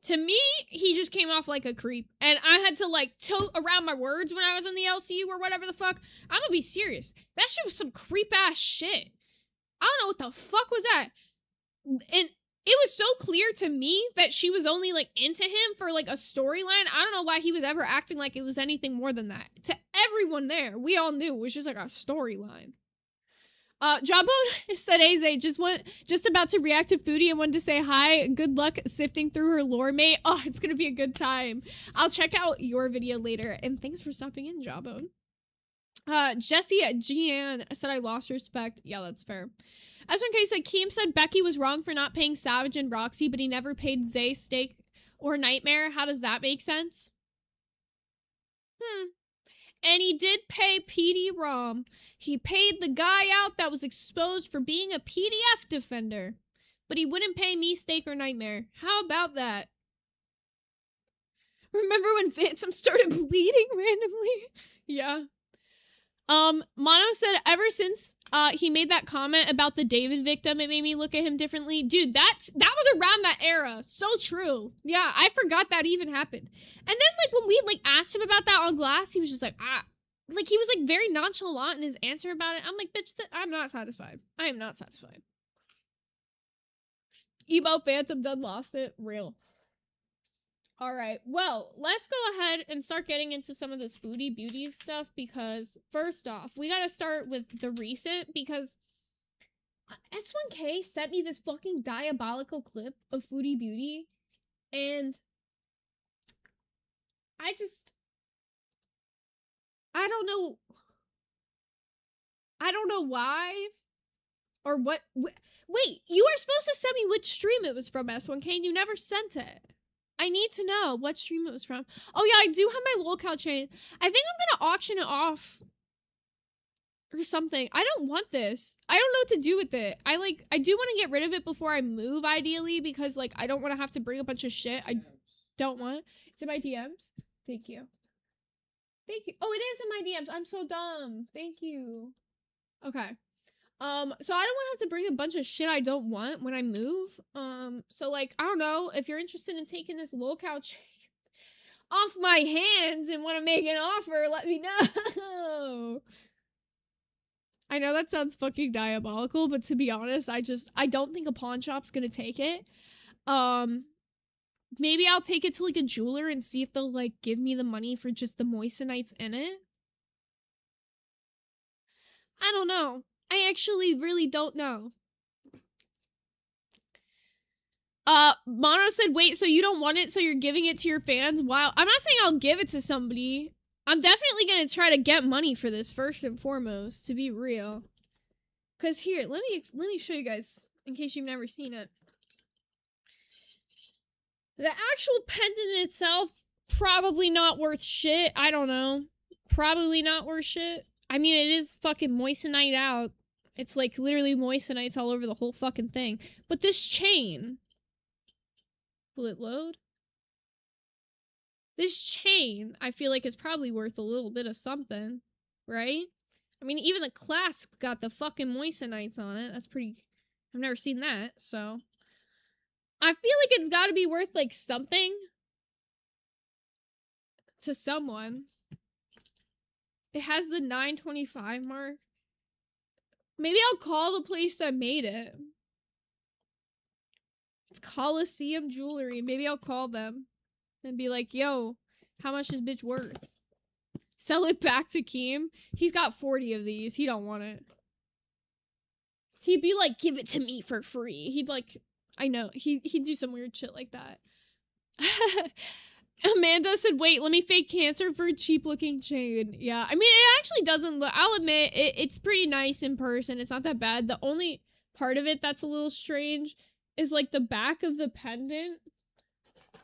to me, he just came off like a creep. And I had to, like, tote around my words when I was in the LCU or whatever the fuck. I'm gonna be serious. That shit was some creep-ass shit. I don't know what the fuck was that. And it was so clear to me that she was only, like, into him for, like, a storyline. I don't know why he was ever acting like it was anything more than that. To everyone there, we all knew it was just, like, a storyline. Jawbone said, Aze, just about to react to Foodie and wanted to say hi. Good luck sifting through her lore, mate. Oh, it's gonna be a good time. I'll check out your video later. And thanks for stopping in, Jawbone. Jessie at Gian said, I lost respect. Yeah, that's fair. SNK said, Keem said Becky was wrong for not paying Savage and Roxy, but he never paid Zay, Steak, or Nightmare. How does that make sense? And he did pay PD Rom. He paid the guy out that was exposed for being a PDF defender. But he wouldn't pay me, Steak, or Nightmare. How about that? Remember when Phantom started bleeding randomly? Yeah. Mono said ever since he made that comment about the David victim, it made me look at him differently. Dude, that was around that era. So true. Yeah, I forgot that even happened. And then like when we like asked him about that on Glass, he was just like, like he was like very nonchalant in his answer about it. I'm like, bitch, I'm not satisfied. I am not satisfied. Emo Phantom done lost it. Real. All right, well, let's go ahead and start getting into some of this Foodie Beauty stuff because, first off, we gotta start with the recent because S1K sent me this fucking diabolical clip of Foodie Beauty and I don't know why or what. Wait, you were supposed to send me which stream it was from, S1K, and you never sent it. I need to know what stream it was from. Oh yeah, I do have my lolcow chain. I think I'm gonna auction it off or something. I don't want this. I don't know what to do with it. I do want to get rid of it before I move, ideally, because like I don't want to have to bring a bunch of shit I don't want. It's in my DMs. Thank you. Thank you. Oh, it is in my DMs. I'm so dumb. Thank you. Okay. So I don't want to have to bring a bunch of shit I don't want when I move. So like, I don't know, if you're interested in taking this lolcow chain off my hands and want to make an offer, let me know. I know that sounds fucking diabolical, but to be honest, I don't think a pawn shop's gonna take it. Maybe I'll take it to like a jeweler and see if they'll like give me the money for just the moistenites in it. I don't know. I actually really don't know. Mono said, wait, so you don't want it, so you're giving it to your fans? Wow. I'm not saying I'll give it to somebody. I'm definitely gonna try to get money for this first and foremost, to be real. Cause here, let me show you guys, in case you've never seen it. The actual pendant itself, probably not worth shit. I don't know. Probably not worth shit. I mean, it is fucking moissanite out. It's like literally moissanites all over the whole fucking thing. But this chain, will it load? This chain, I feel like is probably worth a little bit of something, right? I mean, even the clasp got the fucking moissanites on it. That's pretty, I've never seen that, so. I feel like it's gotta be worth like something to someone. It has the 925 mark. Maybe I'll call the place that made it. It's Coliseum Jewelry. Maybe I'll call them and be like, yo, how much is bitch worth? Sell it back to Keem. He's got 40 of these. He don't want it. He'd be like, give it to me for free. He'd like, I know. He'd do some weird shit like that. Amanda said, wait, let me fake cancer for a cheap looking chain. Yeah, I mean, it actually doesn't look, I'll admit, it's pretty nice in person. It's not that bad. The only part of it that's a little strange is like the back of the pendant.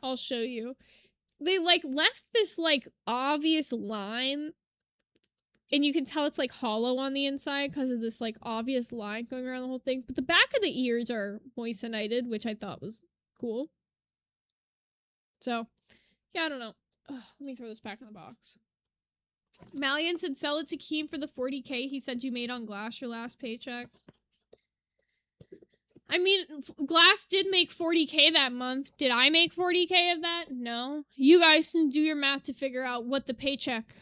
I'll show you. They like left this like obvious line and you can tell it's like hollow on the inside because of this like obvious line going around the whole thing. But the back of the ears are moissanited, which I thought was cool. So, yeah, I don't know. Ugh, let me throw this back in the box. Malian said sell it to Keem for the 40K he said you made on Glass your last paycheck. I mean, Glass did make 40K that month. Did I make 40K of that? No. You guys can do your math to figure out what the paycheck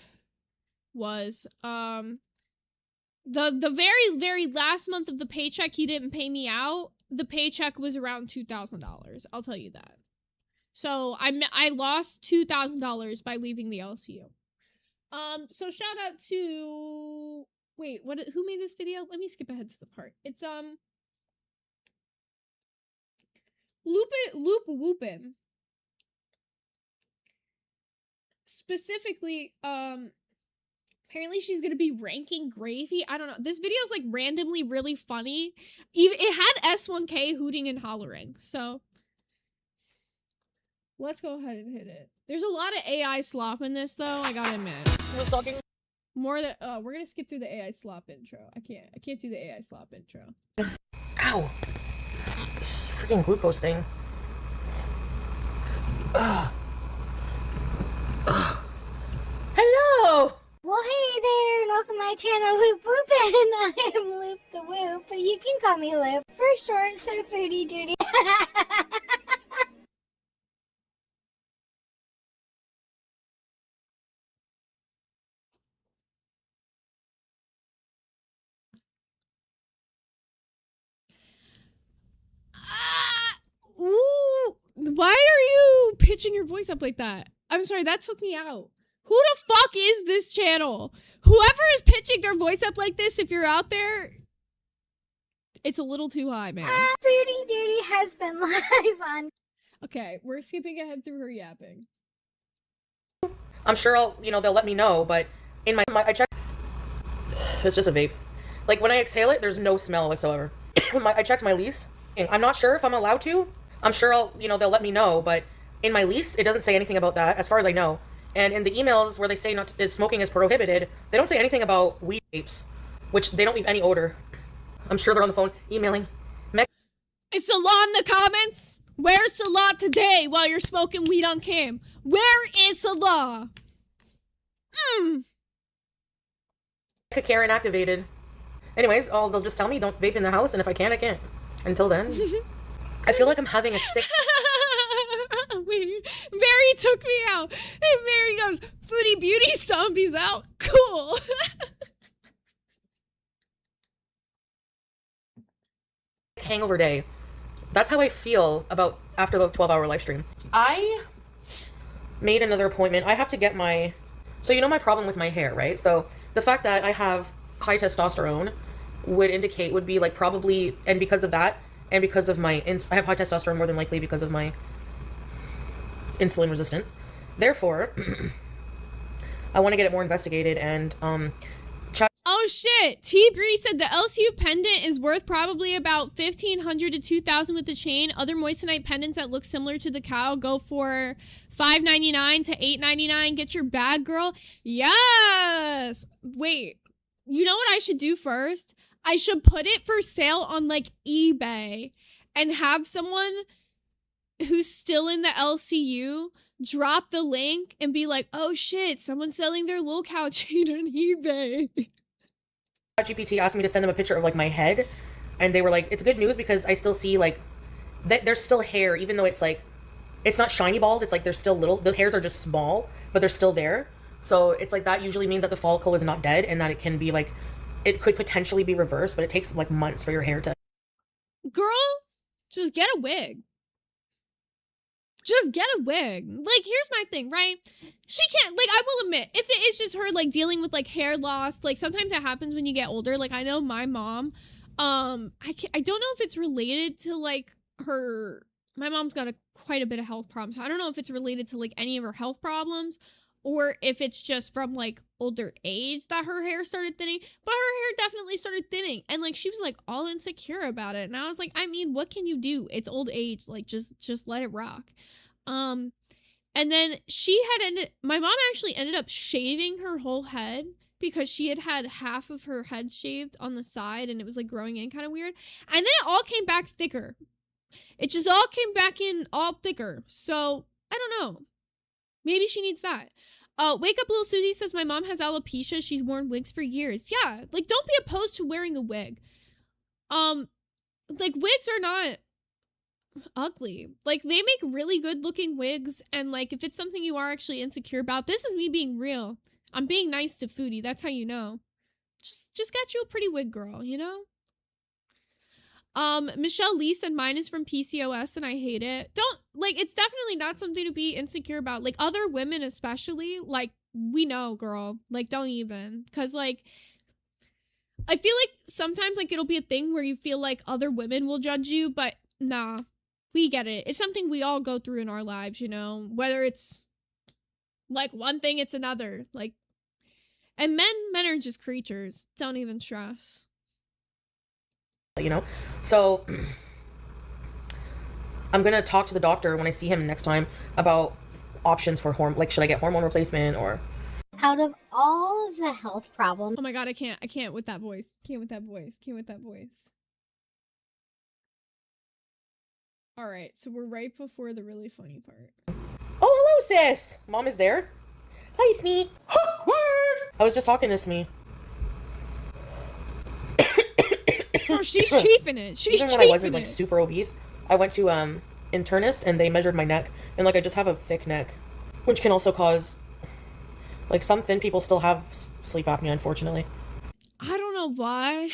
was. The very, very last month of the paycheck he didn't pay me out, the paycheck was around $2,000. I'll tell you that. So I lost $2,000 by leaving the LCU. So shout out to, wait, who made this video? Let me skip ahead to the part. It's Loop Whoopin. Specifically, apparently she's gonna be ranking Gravy. I don't know. This video is like randomly really funny. Even it had S1K hooting and hollering. So let's go ahead and hit it. There's a lot of AI slop in this though, I gotta admit. Who's talking? More than we're gonna skip through the AI slop intro. I can't do the AI slop intro. Ow. This freaking glucose thing. Ugh. Hello! Well, hey there, welcome to my channel, Loop Whoop, and I am Loop the Whoop, but you can call me Loop for short, so Foodie Duty. Ooh, why are you pitching your voice up like that? I'm sorry, that took me out. Who the fuck is this channel? Whoever is pitching their voice up like this, if you're out there, it's a little too high, man. Foodie Duty has been live on. Okay, we're skipping ahead through her yapping. I'm sure they'll let me know, but in I checked. It's just a vape. Like, when I exhale it, there's no smell whatsoever. I checked my lease. I'm not sure if I'm allowed to. I'm sure they'll let me know, but in my lease, it doesn't say anything about that, as far as I know. And in the emails where they say smoking is prohibited, they don't say anything about weed vapes, which they don't leave any odor. I'm sure they're on the phone emailing. Is Salah in the comments? Where's Salah today while you're smoking weed on cam? Where is Salah? Karen activated. Anyways, they'll just tell me don't vape in the house, and if I can, I can't. Until then, I feel like I'm having a sick. Wait, Mary took me out. And Mary goes, Foodie Beauty zombies out. Cool. Hangover day. That's how I feel about after the 12-hour live stream. I made another appointment. I have to get my... So you know my problem with my hair, right? So the fact that I have high testosterone would be like probably, and because of that, and because of my, I have high testosterone more than likely because of my insulin resistance. Therefore, I want to get it more investigated and, Oh shit, T Bree said the LCU pendant is worth probably about $1,500 to $2,000 with the chain. Other moissanite pendants that look similar to the cow go for $5.99 to $8.99. Get your bag, girl. Yes. Wait, you know what I should do first? I should put it for sale on like eBay and have someone who's still in the LCU drop the link and be like, oh shit, someone's selling their lil cow chain on eBay. GPT asked me to send them a picture of like my head, and they were like, it's good news because I still see like there's still hair, even though it's like it's not shiny bald, it's like there's still the hairs are just small, but they're still there. So it's like that usually means that the follicle is not dead and that it can be like, it could potentially be reversed, but it takes like months for your hair to... Girl, just get a wig. Just get a wig. Like, here's my thing, right? She can't, like, I will admit, if it is just her, like, dealing with, like, hair loss, like, sometimes it happens when you get older. Like, I know my mom, I don't know if it's related to, like, my mom's got quite a bit of health problems. So I don't know if it's related to, like, any of her health problems, or if it's just from, like, older age that her hair started thinning. But her hair definitely started thinning. And, like, she was, like, all insecure about it. And I was like, I mean, what can you do? It's old age. Like, just let it rock. And then my mom actually ended up shaving her whole head because she had half of her head shaved on the side and it was, like, growing in kind of weird. And then it all came back thicker. It just all came back in all thicker. So, I don't know. Maybe she needs that. Wake Up Little Susie says, my mom has alopecia. She's worn wigs for years. Yeah, like, don't be opposed to wearing a wig. Like, wigs are not ugly. Like, they make really good looking wigs, and, like, if it's something you are actually insecure about, this is me being real. I'm being nice to Foodie. That's how you know. Just get you a pretty wig, girl, you know? Michelle Lee said mine is from PCOS and I hate it. It's definitely not something to be insecure about. Like, other women especially, like, we know, girl. Like, don't even. Because, like, I feel like sometimes, like, it'll be a thing where you feel like other women will judge you, but nah, we get it. It's something we all go through in our lives, you know? Whether it's, like, one thing, it's another. Like, and men are just creatures. Don't even stress. You know, so I'm gonna talk to the doctor when I see him next time about options for should I get hormone replacement or... Out of all of the health problems... Oh my god, I can't with that voice. Can't with that voice. Alright, so we're right before the really funny part. Oh, hello, sis! Mom is there? Hi, Smee. I was just talking to Smee. Oh, she's chiefing it. She's even when I wasn't chiefing like it. super obese, I went to internist and they measured my neck, and like I just have a thick neck, which can also cause like some thin people still have sleep apnea, unfortunately. I don't know why.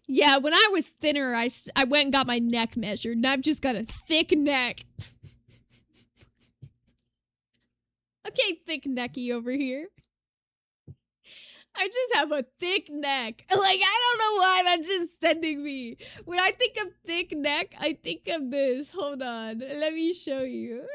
Yeah, when I was thinner, I went and got my neck measured, and I've just got a thick neck. Okay, thick necky over here. I just have a thick neck. Like, I don't know why that's just sending me. When I think of thick neck, I think of this. Hold on. Let me show you.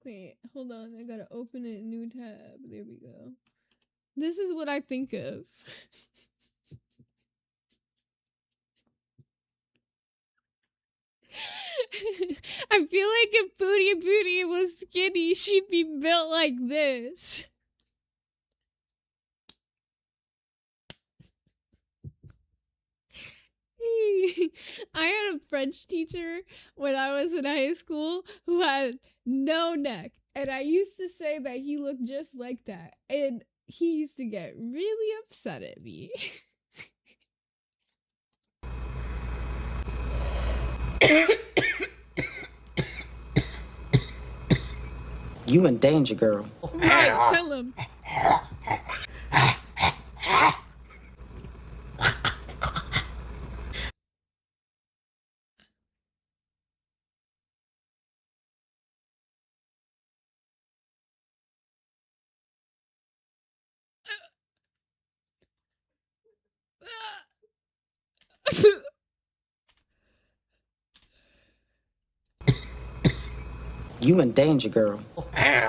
Wait, hold on. I gotta open it, new tab. There we go. This is what I think of. I feel like if Foodie was skinny, she'd be built like this. I had a French teacher when I was in high school who had no neck. And I used to say that he looked just like that. And he used to get really upset at me. You in danger, girl. Right, tell him. You in danger, girl. Yo,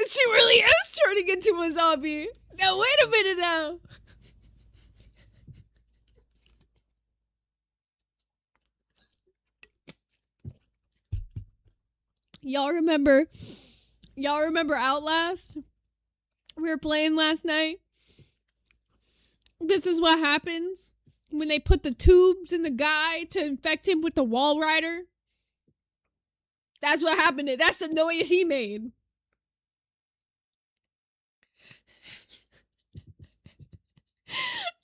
she really is turning into a zombie. Now wait a minute now. Y'all remember Outlast? We were playing last night. This is what happens when they put the tubes in the guy to infect him with the wall rider. That's what happened. That's the noise he made.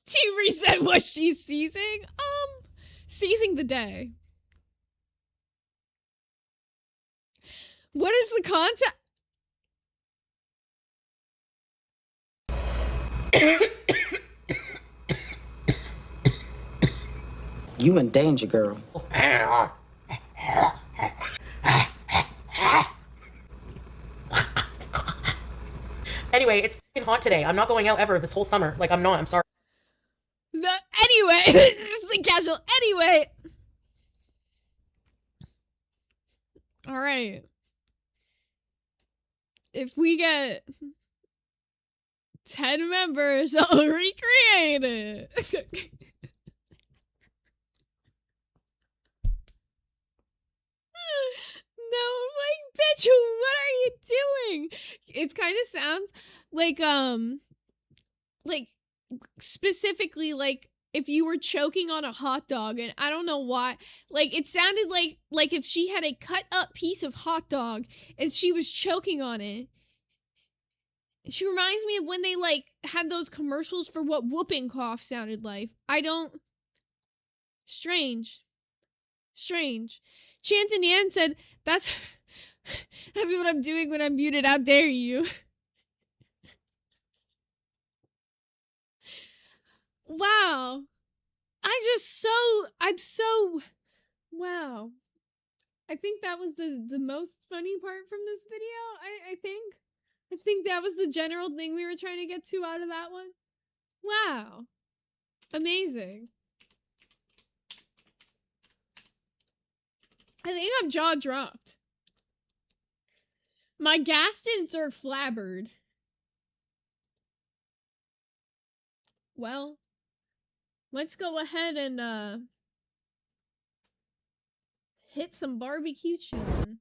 T said what she's seizing? Seizing the day. What is the concept? You in danger, girl. Anyway, it's fucking hot today. I'm not going out ever this whole summer. Like, I'm not. I'm sorry. Anyway, this is the casual. Anyway. All right. If we get 10 members, I'll recreate it. No, I'm like, bitch, what are you doing? It kind of sounds like specifically like if you were choking on a hot dog, and I don't know why. Like, it sounded like if she had a cut up piece of hot dog and she was choking on it. She reminds me of when they like had those commercials for what whooping cough sounded like. Strange. Chance and Yan said, that's what I'm doing when I'm muted. How dare you? Wow. Wow. I think that was the most funny part from this video, I think that was the general thing we were trying to get to out of that one. Wow. Amazing. I think I'm jaw dropped. My Gastons are flabbered. Well, let's go ahead and hit some barbecue chillin'.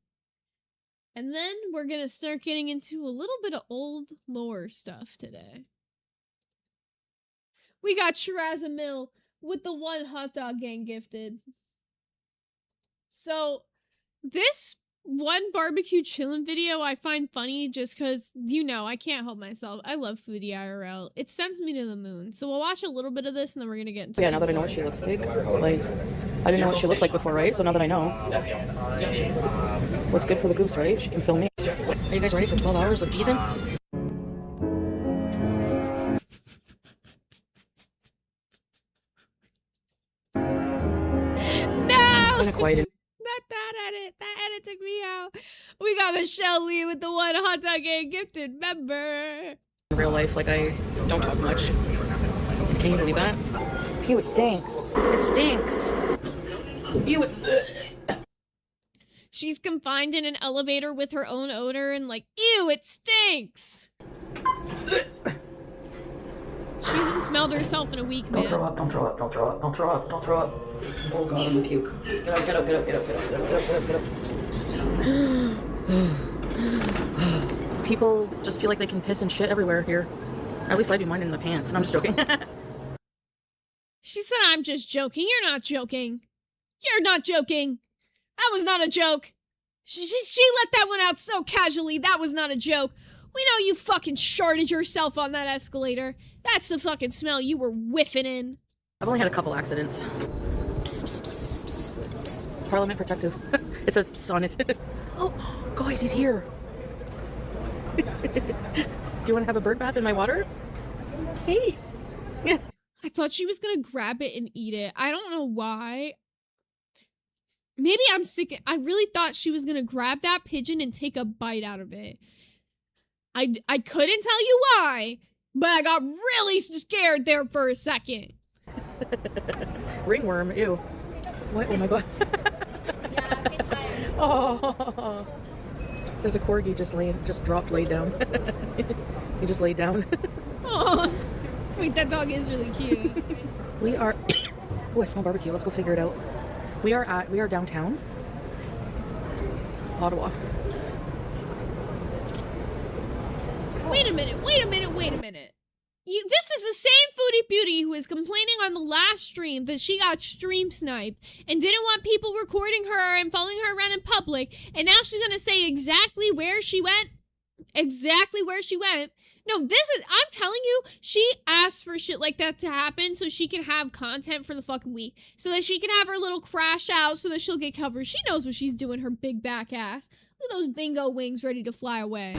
And then we're gonna start getting into a little bit of old lore stuff today. We got Shirazamil with the 1 hot dog gang gifted. So, this one barbecue chillin' video I find funny just because, you know, I can't help myself. I love Foodie IRL. It sends me to the moon. So we'll watch a little bit of this and then we're gonna get into now that I know what she looks like, I didn't know what she looked like before, right? So now that I know, what's good for the goose, right? She can film me. Are you guys ready for 12 hours of teasing? No! Kinda quiet. That edit took me out. We got Michelle Lee with the 1 hot dog gang gifted member. In real life, like, I don't talk much. Can you believe that? Ew, it stinks. It stinks. Ew. She's confined in an elevator with her own odor and like, ew, it stinks. She hasn't smelled herself in a week, man. Don't throw up, don't throw up, don't throw up, don't throw up, don't throw up. Oh god, I'm gonna puke. Get up, get up, get up, get up, get up, get up, get up, get up. People just feel like they can piss and shit everywhere here. At least I do mine in my pants, and I'm just joking. She said, I'm just joking. You're not joking. You're not joking. That was not a joke. She let that one out so casually. That was not a joke. We know you fucking sharded yourself on that escalator. That's the fucking smell you were whiffing in. I've only had a couple accidents. Psst, psst, psst, psst, psst. Parliament Protective. It says psst on it. Oh, guys, he's here. Do you want to have a bird bath in my water? Hey. Yeah. I thought she was gonna grab it and eat it. I don't know why. Maybe I'm sick. I really thought she was gonna grab that pigeon and take a bite out of it. I couldn't tell you why, but I got really scared there for a second. Ringworm, ew. What? Oh my god. Oh. There's a corgi just dropped, laid down. He just laid down. Oh, wait, that dog is really cute. We are. Oh, I smell barbecue. Let's go figure it out. We are downtown Ottawa. Wait a minute. This is the same Foodie Beauty who was complaining on the last stream that she got stream sniped and didn't want people recording her and following her around in public, and now she's gonna say exactly where she went. No, I'm telling you, she asked for shit like that to happen so she can have content for the fucking week. So that she can have her little crash out so that she'll get covered. She knows what she's doing, her big back ass. Look at those bingo wings ready to fly away.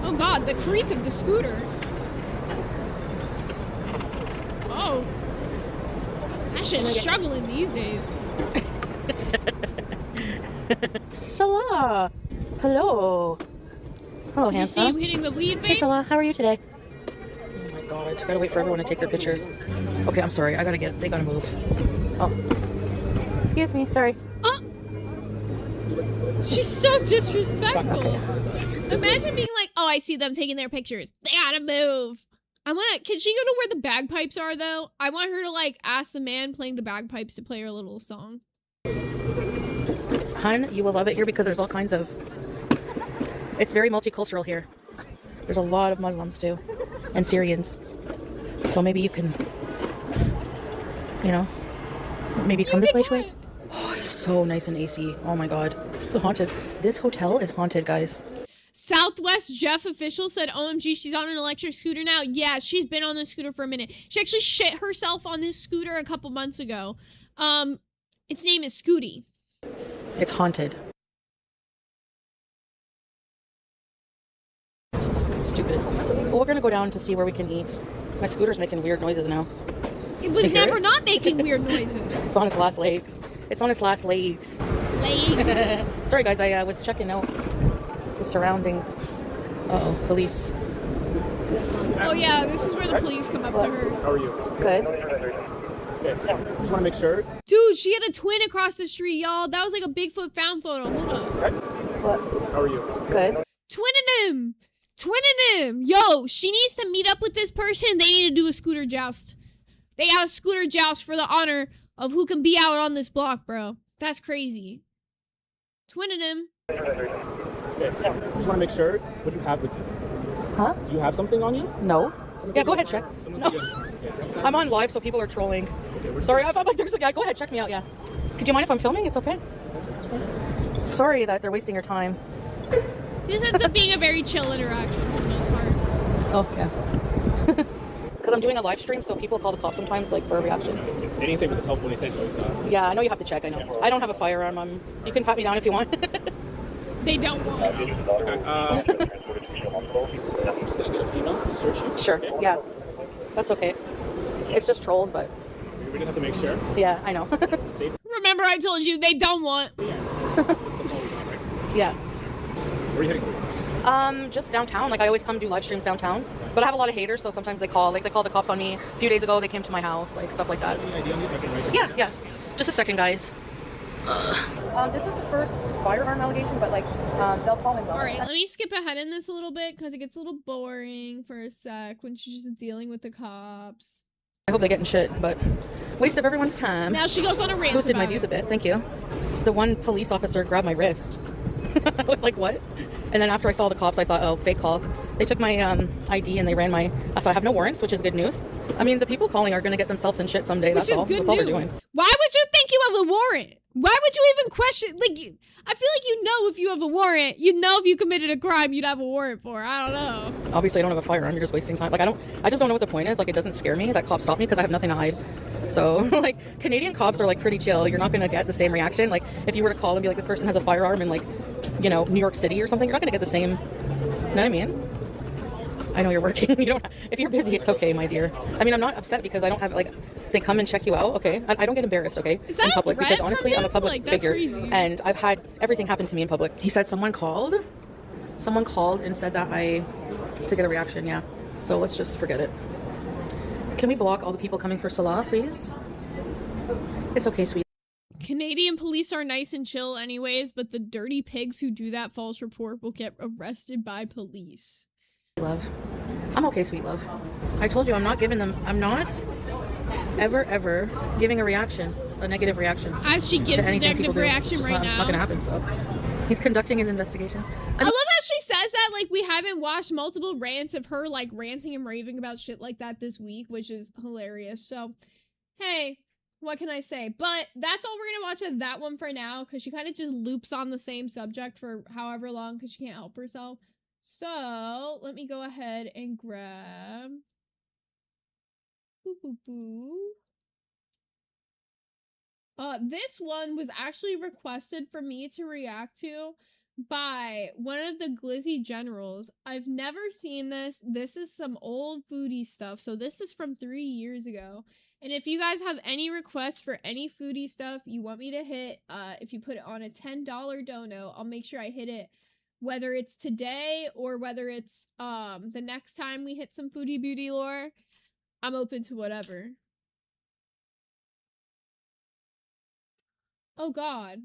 Oh god, the creak of the scooter. Oh. That shit's struggling these days. Salah! Hello! Hello, Did handsome. you see him hitting the lead, Hey, babe? Salah, how are you today? Oh my god, I gotta wait for everyone to take their pictures. Okay, I'm sorry, they gotta move. Oh. Excuse me, sorry. Oh! She's so disrespectful. Imagine being like, oh, I see them taking their pictures. They gotta move. Can she go to where the bagpipes are, though? I want her to, like, ask the man playing the bagpipes to play her little song. Hun, you will love it here because there's all kinds of... It's very multicultural here. There's a lot of Muslims, too. And Syrians. So maybe you can... You know... Maybe come this way. Oh, so nice and AC. Oh my god. The haunted. This hotel is haunted, guys. Southwest Jeff official said, OMG, she's on an electric scooter now. Yeah, she's been on the scooter for a minute. She actually shit herself on this scooter a couple months ago. Its name is Scooty. It's haunted. So fucking stupid. Well, we're gonna go down to see where we can eat. My scooter's making weird noises now. It was never not making weird noises. It's on its last legs. Legs. Sorry guys, I was checking out the surroundings. Uh-oh, police. Oh yeah, this is where the police come up to her. How are you? Good. Okay. Just want to make sure. Dude, she had a twin across the street, y'all. That was like a Bigfoot found photo. Hold on. Okay. What? How are you? Good. Twinning him. Twinning him. Yo, she needs to meet up with this person. They need to do a scooter joust. They got a scooter joust for the honor of who can be out on this block, bro. That's crazy. Twinning him. Okay, just want to make sure. What do you have with you? Huh? Do you have something on you? No. Yeah, go ahead, check. Someone's I'm on live, so people are trolling. Sorry, I'm like, there's a guy. Go ahead, check me out, yeah. Do you mind if I'm filming? It's okay. Sorry that they're wasting your time. This ends up being a very chill interaction for the most part. Oh, yeah. Because I'm doing a live stream, so people call the cops sometimes, like, for a reaction. They didn't say it was a cell phone. They said it was. Yeah, I know you have to check, I know. I don't have a firearm. You can pat me down if you want. They don't want. Okay, I'm just gonna get a female to search you. Sure, Okay? yeah. That's okay. It's just trolls, but We just have to make sure. yeah, I know. Safe. Remember I told you they don't want. This is the call we got, right? Yeah. Where are you heading to? Just downtown. Like, I always come do live streams downtown. But I have a lot of haters, so sometimes they call. Like, they called the cops on me. A few days ago, they came to my house, like, stuff like that. Any idea on this? I can write it Yeah, down. yeah. Just a second, guys. This is the first firearm allegation, but, like, they'll call him. All right, let me skip ahead in this a little bit because it gets a little boring for a sec when she's just dealing with the cops. I hope they get in shit, but waste of everyone's time. Now she goes on a rant Boosted my about views it. a bit. Thank you. The one police officer grabbed my wrist. I was like, what? And then after I saw the cops, I thought, oh, fake call. They took my ID and they ran my... So I have no warrants, which is good news. I mean, the people calling are going to get themselves in shit someday. Which That's is all. good That's all they're news. doing. Why would you think you have a warrant? Why would you even question? Like, I feel like you know if you have a warrant, you know if you committed a crime, you'd have a warrant for. I don't know. Obviously, I don't have a firearm. You're just wasting time. Like, I just don't know what the point is. Like, it doesn't scare me that cops stop me because I have nothing to hide. So, like, Canadian cops are, like, pretty chill. You're not going to get the same reaction. Like, if you were to call and be like, this person has a firearm in, like, you know, New York City or something, you're not going to get the same... You know what I mean? I know you're working. You don't... If you're busy, it's okay, my dear. I mean, I'm not upset because I don't have, like... They come and check you out, okay? I don't get embarrassed, okay? Is that in a public threat because from honestly, I'm a him? public Like, that's figure, crazy. and I've had everything happen to me in public. He said someone called and said that to get a reaction, yeah. So let's just forget it. Can we block all the people coming for Salah, please? It's okay, sweet. Canadian police are nice and chill anyways, but the dirty pigs who do that false report will get arrested by police. Love. I'm okay, sweet love. I told you I'm not ever giving a reaction, a negative reaction. As she gives to the anything negative people do. reaction It's just right not, now. It's not gonna happen, so. He's conducting his investigation. I love how she says that, like, we haven't watched multiple rants of her, like, ranting and raving about shit like that this week, which is hilarious. So, hey, what can I say? But that's all we're gonna watch of that one for now, because she kind of just loops on the same subject for however long, because she can't help herself. So, let me go ahead and grab... Boo, boo, boo. This one was actually requested for me to react to by one of the Glizzy generals. I've never seen this. This is some old foodie stuff. So this is from 3 years ago. And if you guys have any requests for any foodie stuff you want me to hit, if you put it on a $10 dono, I'll make sure I hit it. Whether it's today or whether it's the next time we hit some foodie beauty lore, I'm open to whatever. Oh God.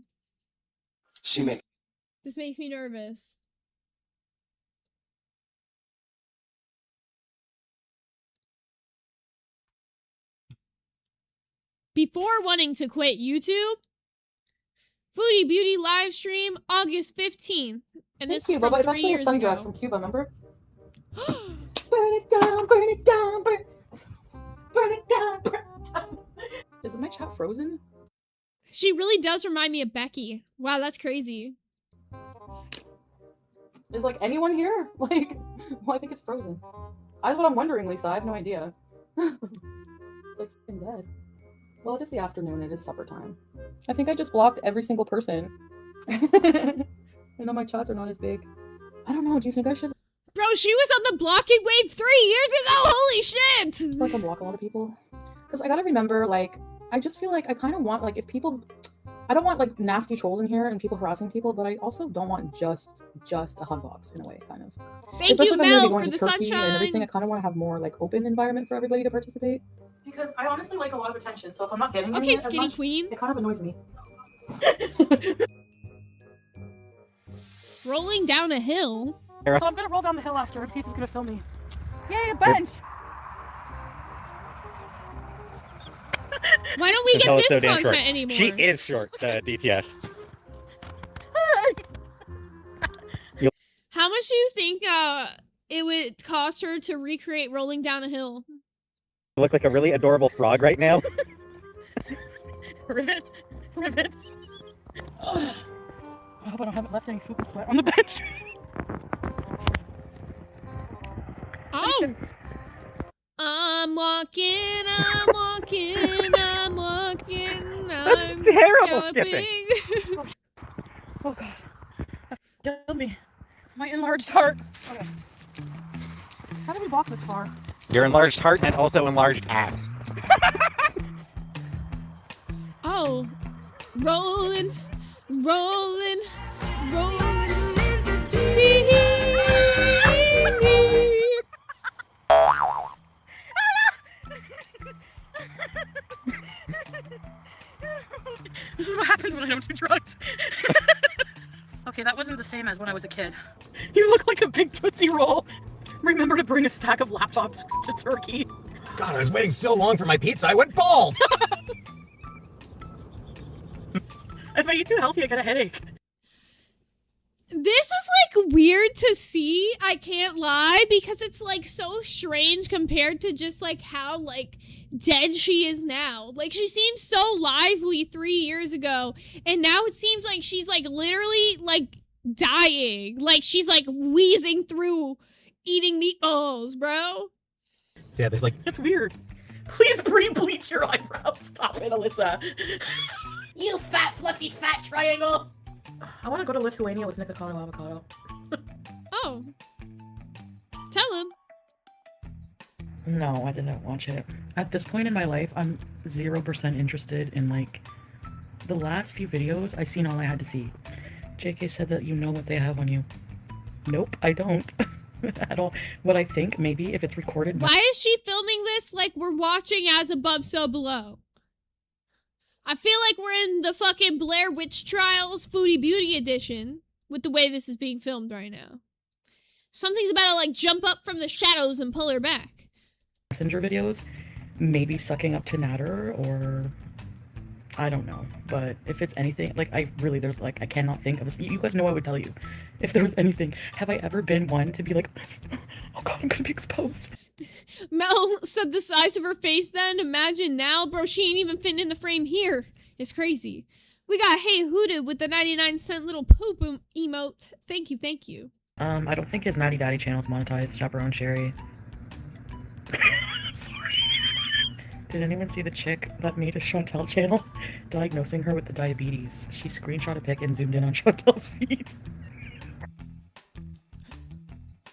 This makes me nervous. Before wanting to quit YouTube, Foodie Beauty live stream August 15th. And this is from 3 years ago. from Cuba, remember? Burn it down, burn it down, burn it down, burn it down. Is my chat frozen? She really does remind me of Becky. Wow, that's crazy. Is, like, anyone here? Like, well, I think it's frozen. That's what I'm wondering, Lisa. I have no idea. It's like f***ing dead. Well, it is the afternoon. It is supper time. I think I just blocked every single person. I know my chats are not as big. I don't know. Do you think I should? Bro, she was on the blocking wave 3 years ago. Holy shit. Like, unblock a lot of people? Because I gotta remember, like, I just feel like I kind of want, like, if people... I don't want, like, nasty trolls in here and people harassing people, but I also don't want just a hug box in a way, kind of. Thank Especially you, if I'm gonna be Mel, going for to the Turkey and everything. I sunshine. kind of want to have more, like, open environment for everybody to participate. Because I honestly like a lot of attention, so if I'm not getting any Okay, as skinny much, queen. it kind of annoys me. Rolling down a hill. So I'm gonna roll down the hill after. Peace is gonna film me. Yay, a bench! Why don't we Since get Ella's this so damn content short. anymore? She is short, DTF. How much do you think it would cost her to recreate rolling down a hill? You look like a really adorable frog right now. Ribbit. Ribbit. I hope I don't have it left any poop and sweat on the bench. Oh! I'm walking, I'm walking, I'm walking, I'm terrible galloping. Oh god. That killed me. My enlarged heart. Okay. How did we walk this far? Your enlarged heart and also enlarged ass. Oh. Rolling, rolling, rolling in the deep. This is what happens when I don't do drugs. Okay, that wasn't the same as when I was a kid. You look like a big Tootsie Roll. Remember to bring a stack of laptops to Turkey. God, I was waiting so long for my pizza, I went bald! If I eat too healthy, I get a headache. This is like weird to see, I can't lie, because it's like so strange compared to just like how like dead she is now. Like she seemed so lively 3 years ago, and now it seems like she's like literally like dying. Like she's like wheezing through eating meatballs, bro. Yeah, there's like... That's weird. Please bleach your eyebrows. Stop it, Alyssa. You fat, fluffy, fat triangle. I want to go to Lithuania with Nikocado Avocado. Oh. Tell him. No, I didn't watch it. At this point in my life, I'm 0% interested in, like, the last few videos. I seen all I had to see. JK said that you know what they have on you. Nope, I don't. At all. What I think, maybe, if it's recorded... Why is she filming this like we're watching As Above, So Below? I feel like we're in the fucking Blair Witch Trials Foodie Beauty edition with the way this is being filmed right now. Something's about to like jump up from the shadows and pull her back. Messenger videos, maybe sucking up to Natter, or I don't know. But if it's anything, like I cannot think of you guys know I would tell you. If there was anything, have I ever been one to be like, oh god, I'm gonna be exposed? Mel said the size of her face then. Imagine now, bro, she ain't even fitting in the frame here. It's crazy. We got Hey Hoodoo with the 99-cent little poop emote. Thank you, thank you. I don't think his Naughty Daddy channel's monetized. Chaperone Sherry. Sorry. Did anyone see the chick that made a Chantel channel diagnosing her with the diabetes? She screenshot a pic and zoomed in on Chantel's feet.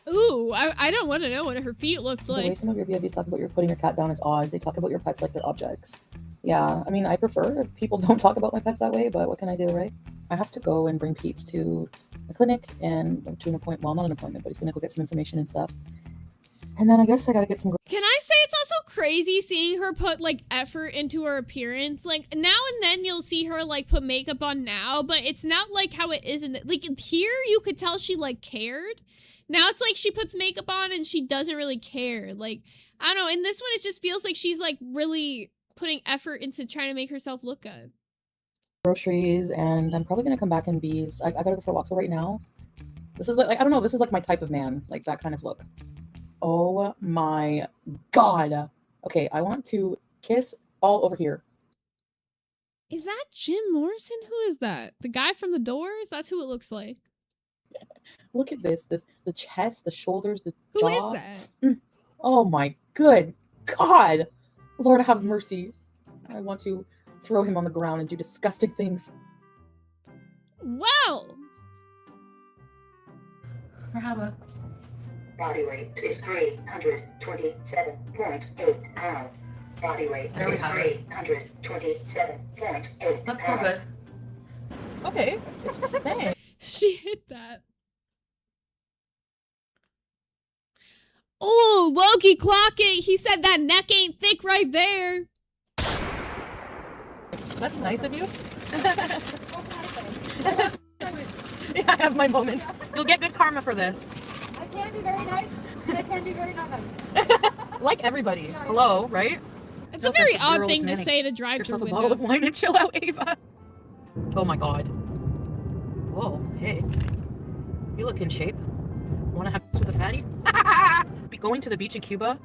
Ooh, I don't want to know what her feet looked The way like. some of your VIPs talk about your putting your cat down is odd. They talk about your pets like they're objects. Yeah, I mean, I prefer if people don't talk about my pets that way, but what can I do, right? I have to go and bring Pete to a clinic and to an appointment. Well, not an appointment, but he's going to go get some information and stuff. And then I guess I got to get some... Can I say it's also crazy seeing her put like effort into her appearance? Like now and then you'll see her like put makeup on now, but it's not like how it is in the, like here you could tell she like cared. Now it's like she puts makeup on and she doesn't really care. Like, I don't know. In this one, it just feels like she's like really putting effort into trying to make herself look good. groceries, and I'm probably going to come back in bees. I got to go for a walk. So right now, this is like, I don't know, this is like my type of man, like that kind of look. Oh my god. Okay, I want to kiss all over here. Is that Jim Morrison? Who is that? The guy from The Doors? That's who it looks like. Look at this, the chest, the shoulders, the Who jaw. is that? Oh my good god. Lord have mercy. I want to throw him on the ground and do disgusting things. Well. Merhaba. Body weight is 327.8 pounds. Body weight There we is have it. 327.8 That's still good. Okay. Thanks. She hit that. Oh, Loki, clock it. He said that neck ain't thick right there. That's nice of you. Yeah, I have my moments. You'll get good karma for this. can be very nice, and I can be very not nice. Like everybody. Hello, right? It's No a very offense, odd girls, thing to Manny. say to Get drive through yourself a window. bottle of wine and chill out, Ava. Oh my god. Whoa, hey. You look in shape. Wanna have sex with a fatty? Be going to the beach in Cuba?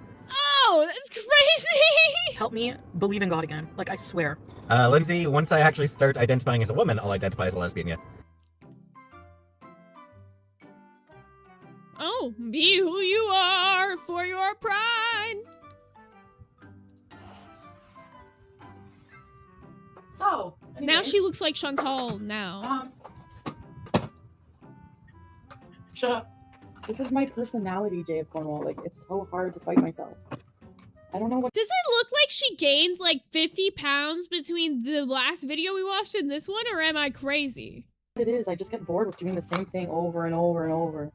Oh, that's crazy! Help me believe in God again. Like, I swear. Lindsay, once I actually start identifying as a woman, I'll identify as a lesbian, yeah. Oh, be who you are for your pride. So, Now she looks like Chantal now. Shut up. This is my personality, Jay of Cornwall. Like, it's so hard to fight myself. I don't know what. Does it look like she gained like 50 pounds between the last video we watched and this one, or am I crazy? It is. I just get bored with doing the same thing over and over and over.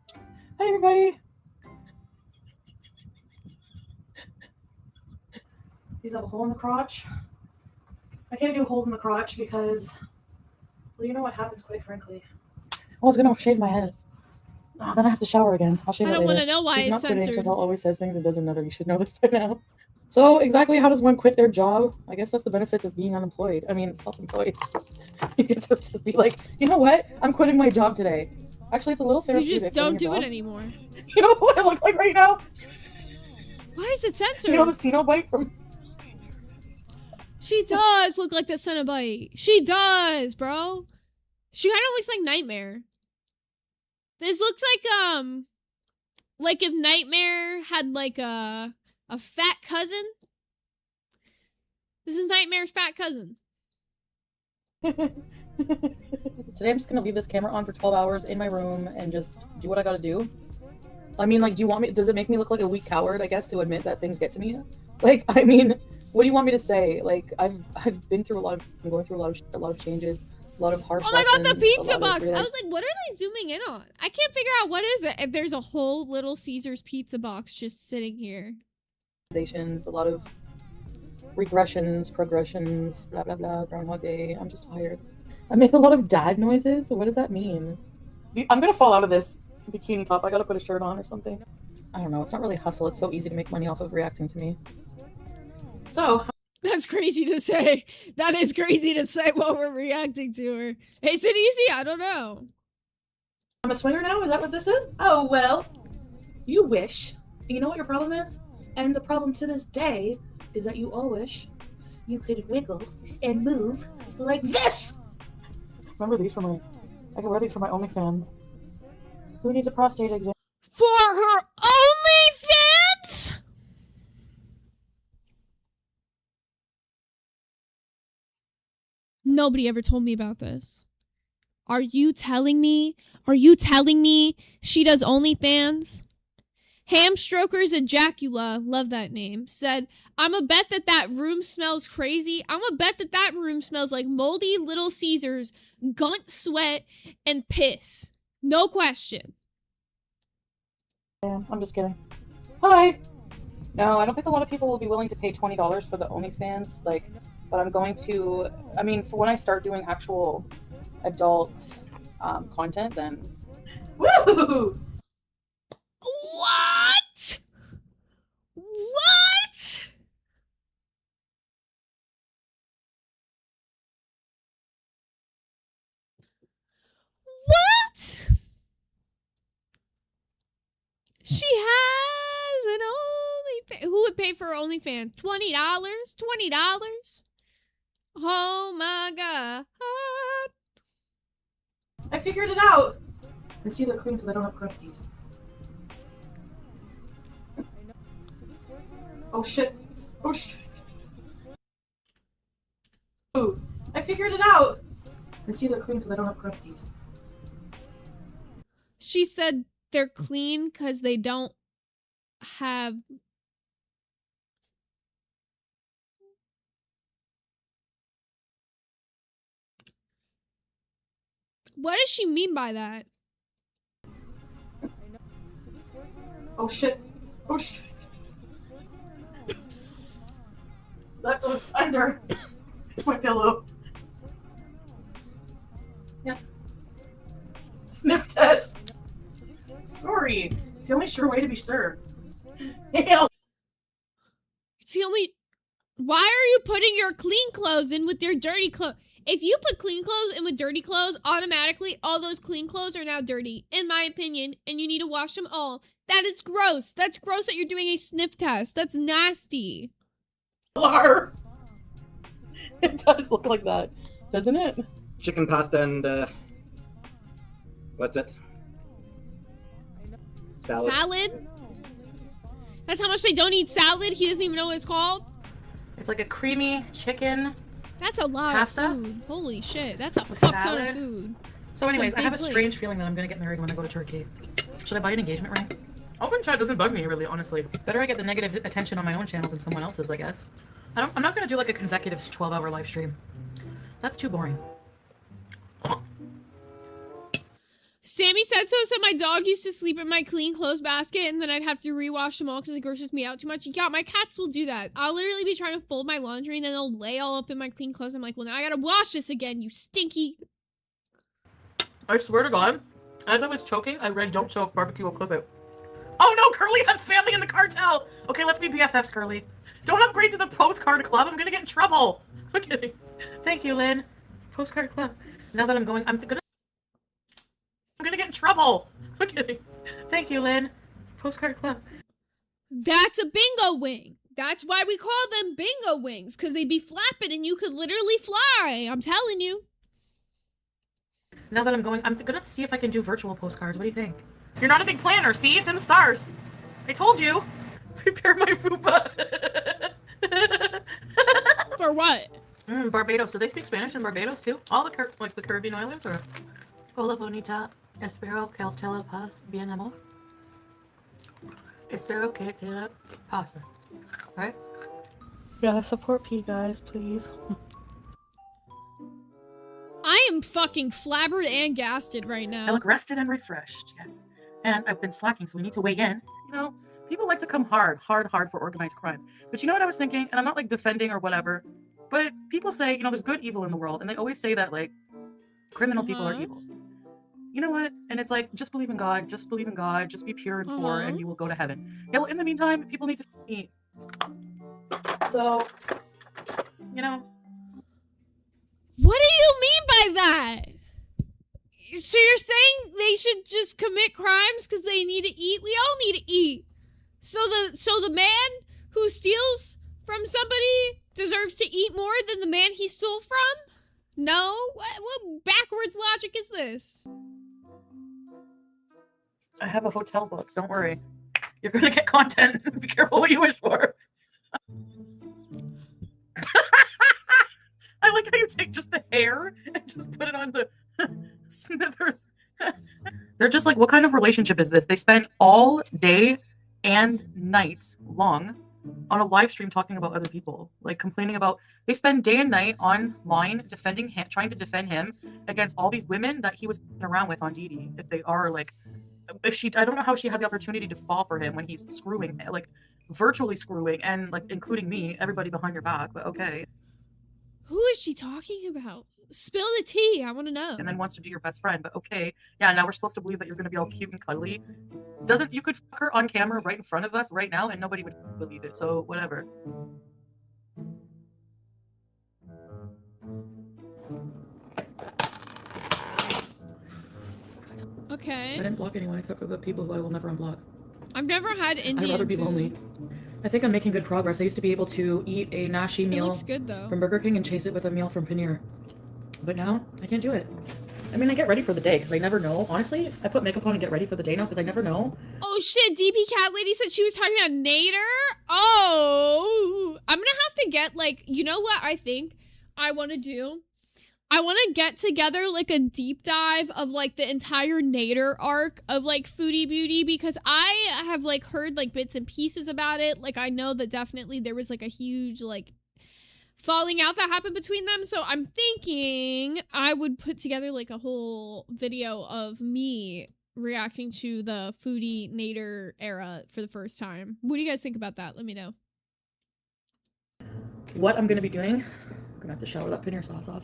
Hi, everybody. These have a hole in the crotch. I can't do holes in the crotch because, well, you know what happens, quite frankly. I was gonna shave my head. Then I have to shower again. I'll shave I it don't later. want to know why He's it's not quitting. censored. Chantal always says things and does another. You should know this by now. So exactly how does one quit their job? I guess that's the benefits of being unemployed. I mean, self-employed. You get to just be like, you know what? I'm quitting my job today. Actually, it's a little You therapeutic. just don't quitting do your it job. anymore. You know what I look like right now? Why is it censored? You know the Cenobite from... She does look like the Cenobite. She does, bro. She kind of looks like Nightmare. This looks like if Nightmare had like a fat cousin. This is Nightmare's fat cousin. Today I'm just gonna leave this camera on for 12 hours in my room and just do what I gotta do. I mean, like, do you want me? Does it make me look like a weak coward, I guess, to admit that things get to me? Like, I mean, what do you want me to say? Like, I've been through I'm going through a lot of changes, a lot of harsh. Oh my god, the lessons, a pizza lot of box! I real- was like, what are they zooming in on? I can't figure out what is it. If there's a whole Little Caesars pizza box just sitting here. realizations, a lot of regressions, progressions, blah blah blah. Groundhog Day. I'm just tired. I make a lot of dad noises. What does that mean? I'm gonna fall out of this bikini top. I gotta put a shirt on or something. I don't know. It's not really hustle. It's so easy to make money off of reacting to me. So That's crazy to say. That is crazy to say while we're reacting to her. Is it easy? I don't know. I'm a swinger now? Is that what this is? Oh, well, you wish. You know what your problem is? And the problem to this day is that you all wish you could wiggle and move like this. remember these for my. I can wear these for my OnlyFans. Who needs a prostate exam? For her OnlyFans? Nobody ever told me about this. Are you telling me? Are you telling me she does OnlyFans? Hamstrokers Ejacula, love that name, said, I'ma bet that room smells crazy. I'ma bet that room smells like moldy Little Caesars, gunt sweat, and piss. No question. Yeah, I'm just kidding. Hi. No, I don't think a lot of people will be willing to pay $20 for the OnlyFans. Like, but I'm going to. I mean, for when I start doing actual adult content, then. Woo! What? What? What? She has an OnlyFans. Who would pay for her OnlyFans? $20? $20? Oh my god. I figured it out. I see they're clean so they don't have crusties. Oh shit. Oh shit. Ooh, I figured it out. I see they're clean so they don't have crusties. She said they're clean because they don't have. What does she mean by that? Oh shit. Oh shit. That goes under my pillow. Yeah. Sniff test. Sorry. It's the only sure way to be served. It's the only. Why are you putting your clean clothes in with your dirty clothes? If you put clean clothes in with dirty clothes, automatically all those clean clothes are now dirty, in my opinion, and you need to wash them all. That is gross. That's gross that you're doing a sniff test. That's nasty. It does look like that, doesn't it? Chicken pasta and what's it? Salad. Salad? That's how much they don't eat salad? He doesn't even know what it's called? It's like a creamy chicken. That's a lot Pasta? of food. Holy shit. That's a With fuck ton salad? of food. So anyways, I big have a plate. strange feeling that I'm gonna get married when I go to Turkey. Should I buy an engagement ring? Open chat doesn't bug me really, honestly. Better I get the negative attention on my own channel than someone else's, I guess. I'm not gonna do like a consecutive 12-hour live stream. That's too boring. Sammy said my dog used to sleep in my clean clothes basket and then I'd have to rewash them all because it grosses me out too much. Yeah, my cats will do that. I'll literally be trying to fold my laundry and then they'll lay all up in my clean clothes. I'm like, well, now I gotta wash this again, you stinky. I swear to God, as I was choking, I read "Don't choke, barbecue will clip it." Oh no, Curly has family in the cartel. Okay, let's be BFFs, Curly. Don't upgrade to the postcard club. I'm gonna get in trouble. I'm kidding. Thank you, Lynn. Postcard club. Now that I'm going, I'm gonna get in trouble. I'm kidding. Thank you, Lynn. Postcard club. That's a bingo wing. That's why we call them bingo wings, because they be flapping and you could literally fly. I'm telling you. Now that I'm going, I'm gonna see if I can do virtual postcards. What do you think? You're not a big planner. See, it's in the stars. I told you. Prepare my fupa. For what? Barbados. Do they speak Spanish in Barbados too? All the like the Caribbean islands, or? Hola bonita. Espero que te la paz bien, amor. Espero que te la pase. Right? Yeah, support P, guys, please. I am fucking flabbered and gasted right I now. look rested and refreshed. Yes. And I've been slacking, so we need to weigh in. You know, people like to come hard for organized crime. But you know what I was thinking? And I'm not like defending or whatever, but people say, you know, there's good evil in the world, and they always say that like criminal people are evil. You know what? And it's like, just believe in God, just believe in God, just be pure and poor, and you will go to heaven. Yeah, well, in the meantime, people need to eat. So, you know. What do you mean by that? So you're saying they should just commit crimes because they need to eat? We all need to eat. So the man who steals from somebody deserves to eat more than the man he stole from? No? What backwards logic is this? I have a hotel book. Don't worry. You're gonna get content. Be careful what you wish for. I like how you take just the hair and just put it onto Smithers. They're just like, what kind of relationship is this? They spend all day and night long on a live stream talking about other people, like complaining about. They spend day and night online defending him, trying to defend him against all these women that he was around with on Didi. If they are like, if she, I don't know how she had the opportunity to fall for him when he's screwing, like virtually screwing, and like including me, everybody behind your back. But okay. Who is she talking about? Spill the tea. I want to know. And then wants to do your best friend, but okay. Yeah, now we're supposed to believe that you're going to be all cute and cuddly. You could fuck her on camera right in front of us right now and nobody would believe it, so whatever. Okay. I didn't block anyone except for the people who I will never unblock. I've never had Indian I'd rather be food. lonely. I think I'm making good progress. I used to be able to eat a nashi meal looks good, though. from Burger King and chase it with a meal from Paneer. But now, I can't do it. I mean, I get ready for the day because I never know. Honestly, I put makeup on and get ready for the day now because I never know. Oh shit, DP Cat Lady said she was talking about Nader? Oh, I'm gonna have to get, like, you know what I think I want to do? I want to get together, like, a deep dive of, like, the entire Nader arc of, like, Foodie Beauty, because I have, like, heard, like, bits and pieces about it. Like, I know that definitely there was, like, a huge, like, falling out that happened between them. So I'm thinking I would put together, like, a whole video of me reacting to the Foodie Nader era for the first time. What do you guys think about that? Let me know. What I'm going to be doing, I'm going to have to shower that Paneer sauce off.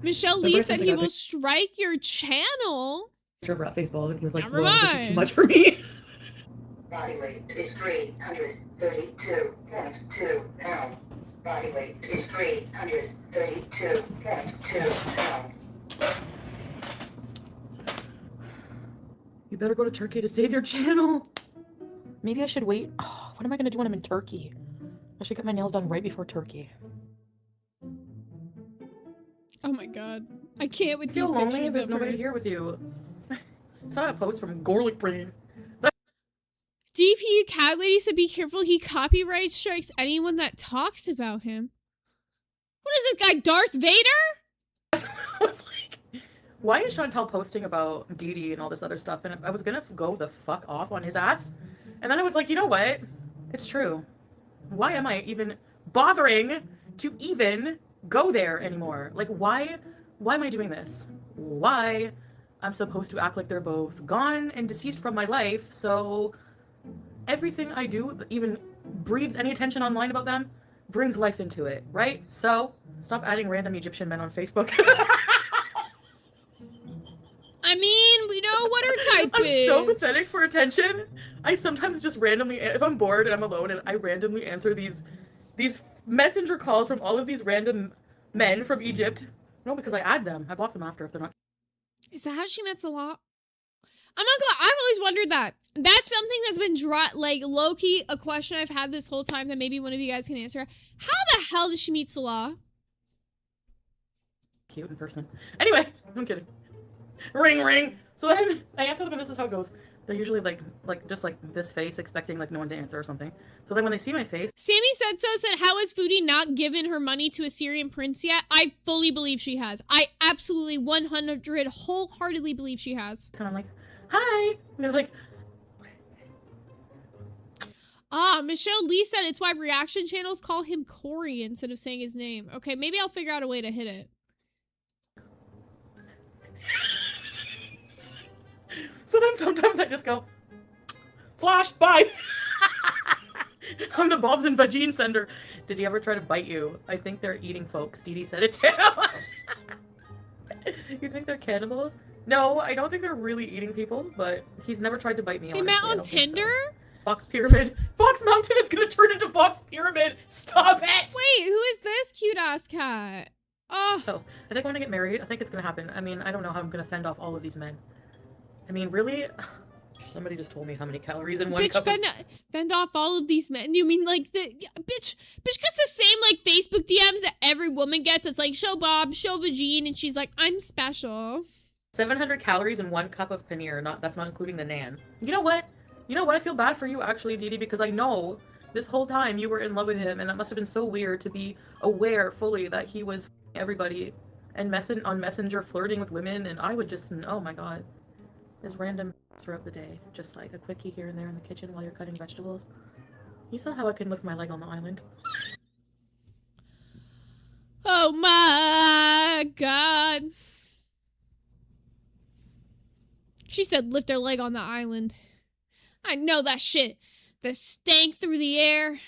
Michelle Lee said he will strike your channel. rat face ball, and he was like, Never "Whoa, this is too mind. much for me." Body weight is 332.2 pounds. Body weight is 332.2 pounds. You better go to Turkey to save your channel. Maybe I should wait. Oh, what am I gonna do when I'm in Turkey? I should get my nails done right before Turkey. Oh my god. I can't with I feel these lonely. pictures There's of nobody her. here with you. I saw a post from Gorlick Brain. DP Cat Lady said be careful, he copyright strikes anyone that talks about him. What is this guy, Darth Vader? I was like, why is Chantal posting about Dee Dee and all this other stuff? And I was gonna go the fuck off on his ass. And then I was like, you know what? It's true. Why am I even bothering to even go there anymore? Like, why am I doing this? Why? I'm supposed to act like they're both gone and deceased from my life, so everything I do that even breathes any attention online about them brings life into it, right? So stop adding random Egyptian men on Facebook. I mean, we know what her type I'm is. so pathetic for attention. I sometimes just randomly, if I'm bored and I'm alone, and I randomly answer these messenger calls from all of these random men from Egypt. No, because I add them. I block them after if they're not. Is that how she met Salah? I'm not gonna. I've always wondered that. That's something that's been like low-key a question I've had this whole time that maybe one of you guys can answer. How the hell did she meet Salah? Cute in person. Anyway, I'm kidding. Ring, ring. So then I answer them, and this is how it goes. They're usually like just like this face, expecting like no one to answer or something. So then when they see my face, Sammy said so. Said, how has Foodie not given her money to a Syrian prince yet? I fully believe she has. I absolutely 100 wholeheartedly believe she has. and I'm like, hi. And they're like, Michelle Lee said it's why reaction channels call him Corey instead of saying his name. Okay, maybe I'll figure out a way to hit it. so then sometimes I just go, flash, bye. I'm the Bob's and Vagine sender. Did he ever try to bite you? I think they're eating folks. Dee Dee said it too. You think they're cannibals? No, I don't think they're really eating people, but he's never tried to bite me. They honestly. met I on don't think so. Tinder? Box Pyramid. Box Mountain is gonna turn into Box Pyramid. Stop it! Wait, who is this cute ass cat? Oh, So, I think when I get married, I think it's gonna happen. I mean, I don't know how I'm gonna fend off all of these men. I mean, really? Somebody just told me how many calories in one bitch, cup of... fend off all of these men. You mean like bitch gets the same like Facebook DMs that every woman gets. It's like, show Bob, show Vagine, and she's like, I'm special. 700 calories in one cup of paneer. That's not including the naan. You know what? I feel bad for you actually, Dee Dee, because I know this whole time you were in love with him, and that must have been so weird to be aware fully that he was everybody and on Messenger flirting with women, and I would just, oh my god. His random throughout the day, just like a quickie here and there in the kitchen while you're cutting vegetables. You saw how I can lift my leg on the island. Oh my god. She said lift her leg on the island. I know that shit. The stank through the air.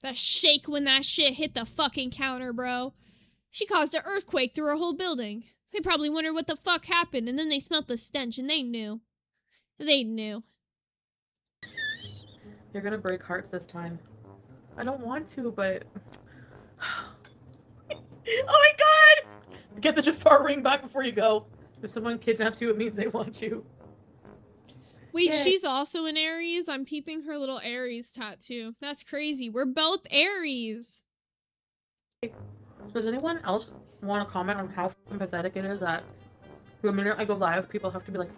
The shake when that shit hit the fucking counter, bro. She caused an earthquake through her whole building. They probably wondered what the fuck happened, and then they smelt the stench, and they knew. They knew. You're gonna break hearts this time. I don't want to, but... Oh my god! Get the Jafar ring back before you go. If someone kidnaps you, it means they want you. Wait, Yeah. she's also an Aries? I'm peeping her little Aries tattoo. That's crazy. We're both Aries. Does anyone else want to comment on how pathetic it is that the minute I go live, people have to be like...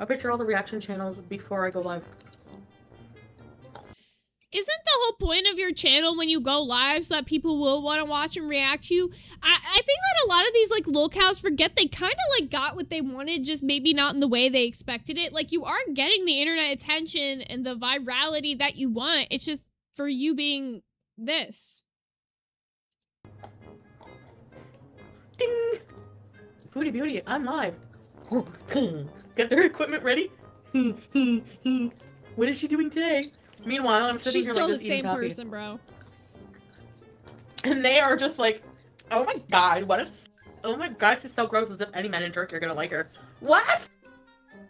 I picture all the reaction channels before I go live. Isn't the whole point of your channel when you go live so that people will want to watch and react to you? I think that a lot of these like locals forget they kind of like got what they wanted, just maybe not in the way they expected it. Like you are getting the internet attention and the virality that you want. It's just for you being this. Ding! Foodie Beauty, I'm live. Get their equipment ready. What is she doing today? Meanwhile, I'm sitting She's here still like the this eating same coffee. person, bro. And they are just like, oh my god, what a Oh my gosh, she's so gross, as if any men in Turkey are gonna like her. What?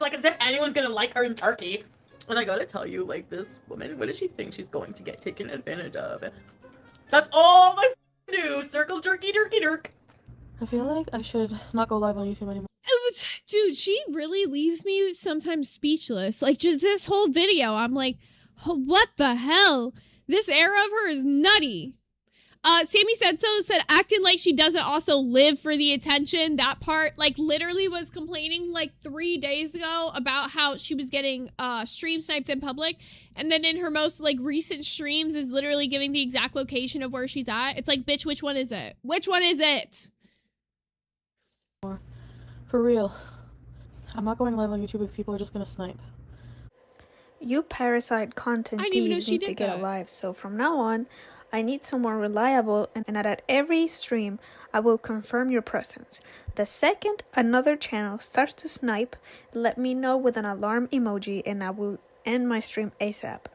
Like, as if anyone's gonna like her in Turkey. And I gotta tell you, like, this woman, what does she think she's going to get taken advantage of? That's all I do. Circle jerky, turkey, dirk. I feel like I should not go live on YouTube anymore. Dude, she really leaves me sometimes speechless. Like, just this whole video, I'm like, what the hell? This era of her is nutty. Sammy said acting like she doesn't also live for the attention. That part, like, literally was complaining like 3 days ago about how she was getting stream sniped in public, and then in her most like recent streams is literally giving the exact location of where she's at. It's like, bitch, which one is it? Which one is it? For real. I'm not going live on YouTube if people are just gonna snipe. You parasite content I didn't even know thieves she need to did get that. alive, so from now on, I need someone reliable, and at every stream, I will confirm your presence. The second another channel starts to snipe, let me know with an alarm emoji and I will end my stream ASAP.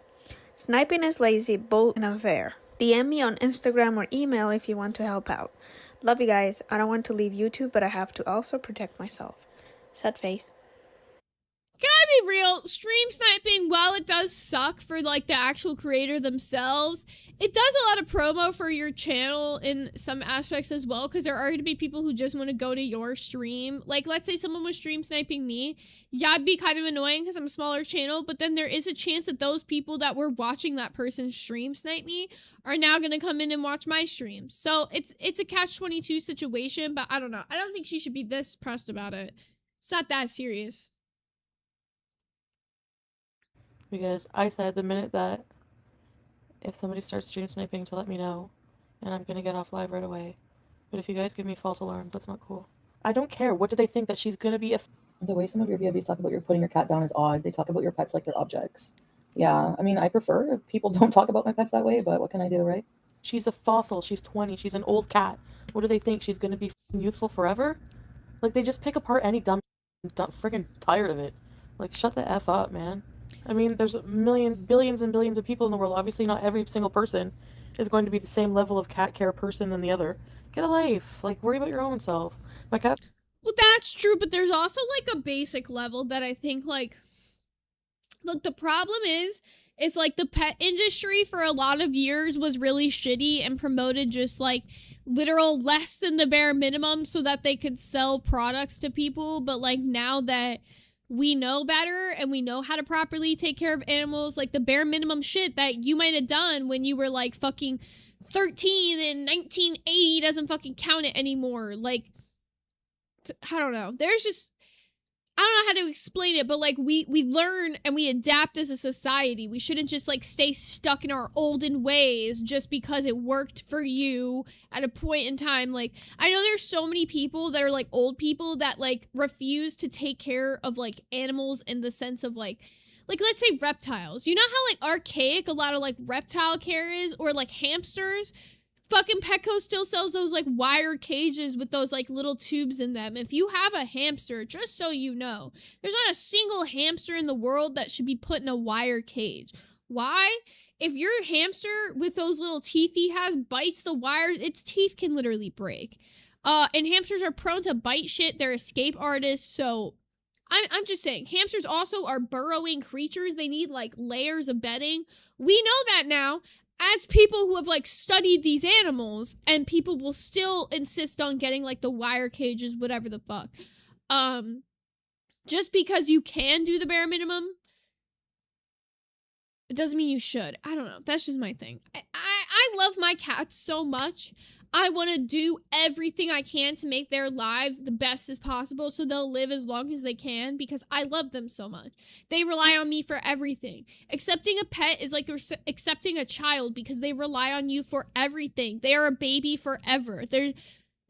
Sniping is lazy, bull, and unfair. DM me on Instagram or email if you want to help out. Love you guys. I don't want to leave YouTube, but I have to also protect myself. Sad face. Can I be real? Stream sniping, while it does suck for like the actual creator themselves, it does a lot of promo for your channel in some aspects as well, because there are going to be people who just want to go to your stream. Like, let's say someone was stream sniping me. Yeah, it'd be kind of annoying because I'm a smaller channel, but then there is a chance that those people that were watching that person's stream snipe me are now going to come in and watch my stream. So it's a catch-22 situation, but I don't know. I don't think she should be this pressed about it. It's not that serious. Because I said the minute that if somebody starts stream sniping to let me know, and I'm gonna get off live right away. But if you guys give me false alarms, that's not cool. I don't care. What do they think, that she's gonna be a... The way some of your VIPs talk about your putting your cat down is odd. They talk about your pets like they're objects. Yeah, I mean, I prefer if people don't talk about my pets that way, but what can I do, right? She's a fossil. She's 20. She's an old cat. What do they think? She's gonna be youthful forever? Like, they just pick apart any dumb freaking tired of it. Like, shut the F up, man. I mean, there's billions and billions of people in the world. Obviously, not every single person is going to be the same level of cat care person than the other. Get a life. Like, worry about your own self. My cat... Well, that's true, but there's also, like, a basic level that I think, like... Look, the problem is like, the pet industry for a lot of years was really shitty and promoted just, like, literal less than the bare minimum so that they could sell products to people. But, like, now that we know better and we know how to properly take care of animals, like, the bare minimum shit that you might have done when you were, like, fucking 13 in 1980 doesn't fucking count it anymore. Like, I don't know. There's just... I don't know how to explain it, but, like, we learn and we adapt as a society. We shouldn't just, like, stay stuck in our olden ways just because it worked for you at a point in time. Like, I know there's so many people that are, like, old people that, like, refuse to take care of, like, animals in the sense of, like, let's say reptiles. You know how, like, archaic a lot of, like, reptile care is? Or, like, hamsters? Fucking Petco still sells those, like, wire cages with those, like, little tubes in them. If you have a hamster, just so you know, there's not a single hamster in the world that should be put in a wire cage. Why? If your hamster with those little teeth he has bites the wires, its teeth can literally break. And hamsters are prone to bite shit. They're escape artists, so... I'm just saying, hamsters also are burrowing creatures. They need, like, layers of bedding. We know that now. As people who have, like, studied these animals, and people will still insist on getting, like, the wire cages, whatever the fuck. Just because you can do the bare minimum, it doesn't mean you should. I don't know. That's just my thing. I love my cats so much. I want to do everything I can to make their lives the best as possible so they'll live as long as they can because I love them so much. They rely on me for everything. Accepting a pet is like accepting a child because they rely on you for everything. They are a baby forever. They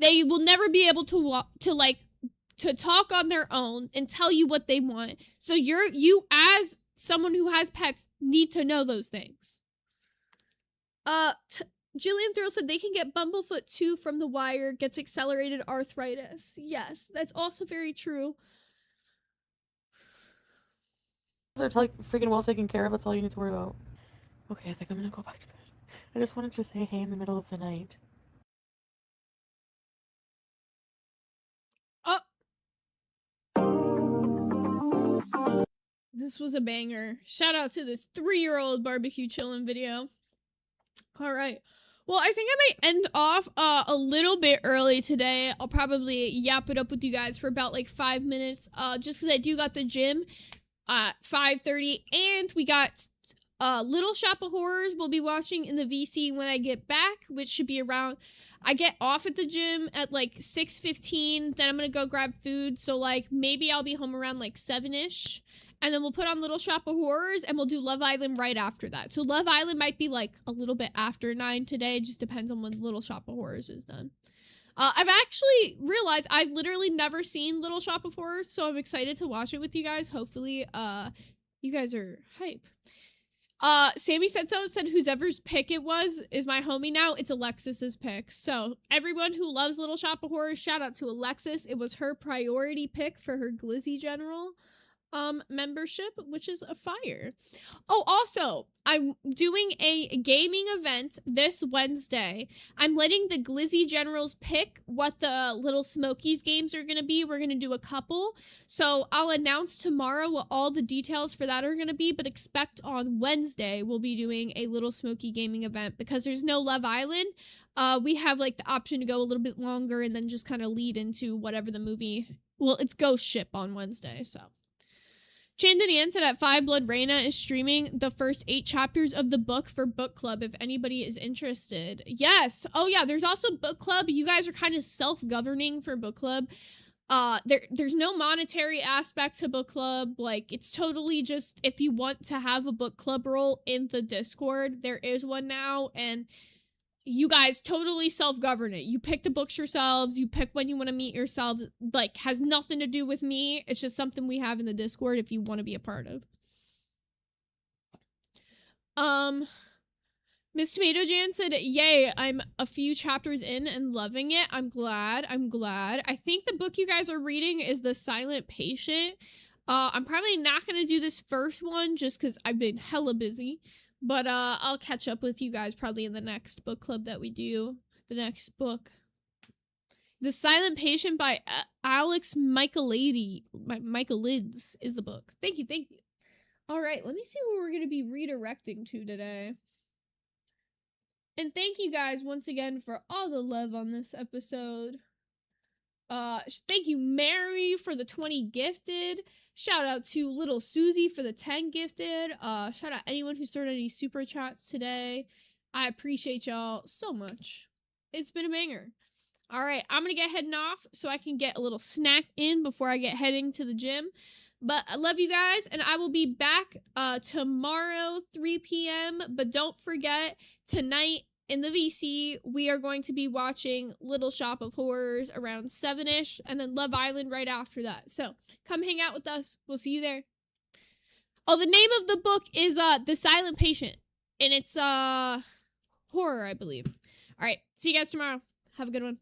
will never be able to talk on their own and tell you what they want. So you as someone who has pets need to know those things. Jillian Thrill said they can get Bumblefoot 2 from The Wire, gets accelerated arthritis. Yes, that's also very true. They're like freaking well taken care of. That's all you need to worry about. Okay, I think I'm gonna go back to bed. I just wanted to say hey in the middle of the night. This was a banger. Shout out to this 3-year-old barbecue chillin' video. All right. Well, I think I might end off a little bit early today. I'll probably yap it up with you guys for about like 5 minutes, just because I do got the gym at 5:30, and we got Little Shop of Horrors we'll be watching in the VC when I get back, which should be around, I get off at the gym at like 6:15, then I'm gonna go grab food, so like maybe I'll be home around like 7-ish. And then we'll put on Little Shop of Horrors, and we'll do Love Island right after that. So Love Island might be like a little bit after 9 today. Just depends on when Little Shop of Horrors is done. I've actually realized I've literally never seen Little Shop of Horrors, so I'm excited to watch it with you guys. Hopefully, you guys are hype. Sammy said whoever's pick it was is my homie now. It's Alexis's pick. So everyone who loves Little Shop of Horrors, shout out to Alexis. It was her priority pick for her Glizzy General membership, which is a fire. Oh, also, I'm doing a gaming event this Wednesday. I'm letting the Glizzy Generals pick what the Little Smokies games are going to be. We're going to do a couple. So I'll announce tomorrow what all the details for that are going to be, but expect on Wednesday we'll be doing a Little Smoky gaming event because there's no Love Island. We have like the option to go a little bit longer and then just kind of lead into whatever the movie, well, it's Ghost Ship on Wednesday, so. Chandanian said at 5 Blood Reina is streaming the first 8 chapters of the book for book club if anybody is interested. Yes. Oh yeah, there's also book club. You guys are kind of self-governing for book club. There's no monetary aspect to book club. Like, it's totally just if you want to have a book club role in the Discord, there is one now, and you guys totally self-govern it. You pick the books yourselves. You pick when you want to meet yourselves. Like, has nothing to do with me. It's just something we have in the Discord if you want to be a part of. Miss Tomato Jan said, yay, I'm a few chapters in and loving it. I'm glad. I think the book you guys are reading is The Silent Patient. I'm probably not going to do this first one just because I've been hella busy. But I'll catch up with you guys probably in the next book club that we do. The next book. The Silent Patient by Alex Michaelides is the book. Thank you. All right, let me see what we're going to be redirecting to today. And thank you guys once again for all the love on this episode. Thank you, Mary, for the 20 gifted. Shout out to Little Susie for the 10 gifted. Shout out anyone who started any super chats today. I appreciate y'all so much. It's been a banger. All right, I'm gonna get heading off so I can get a little snack in before I get heading to the gym. But I love you guys, and I will be back tomorrow, 3 p.m. But don't forget, tonight in the VC, we are going to be watching Little Shop of Horrors around 7-ish, and then Love Island right after that. So come hang out with us. We'll see you there. Oh, the name of the book is The Silent Patient, and it's horror, I believe. All right, see you guys tomorrow. Have a good one.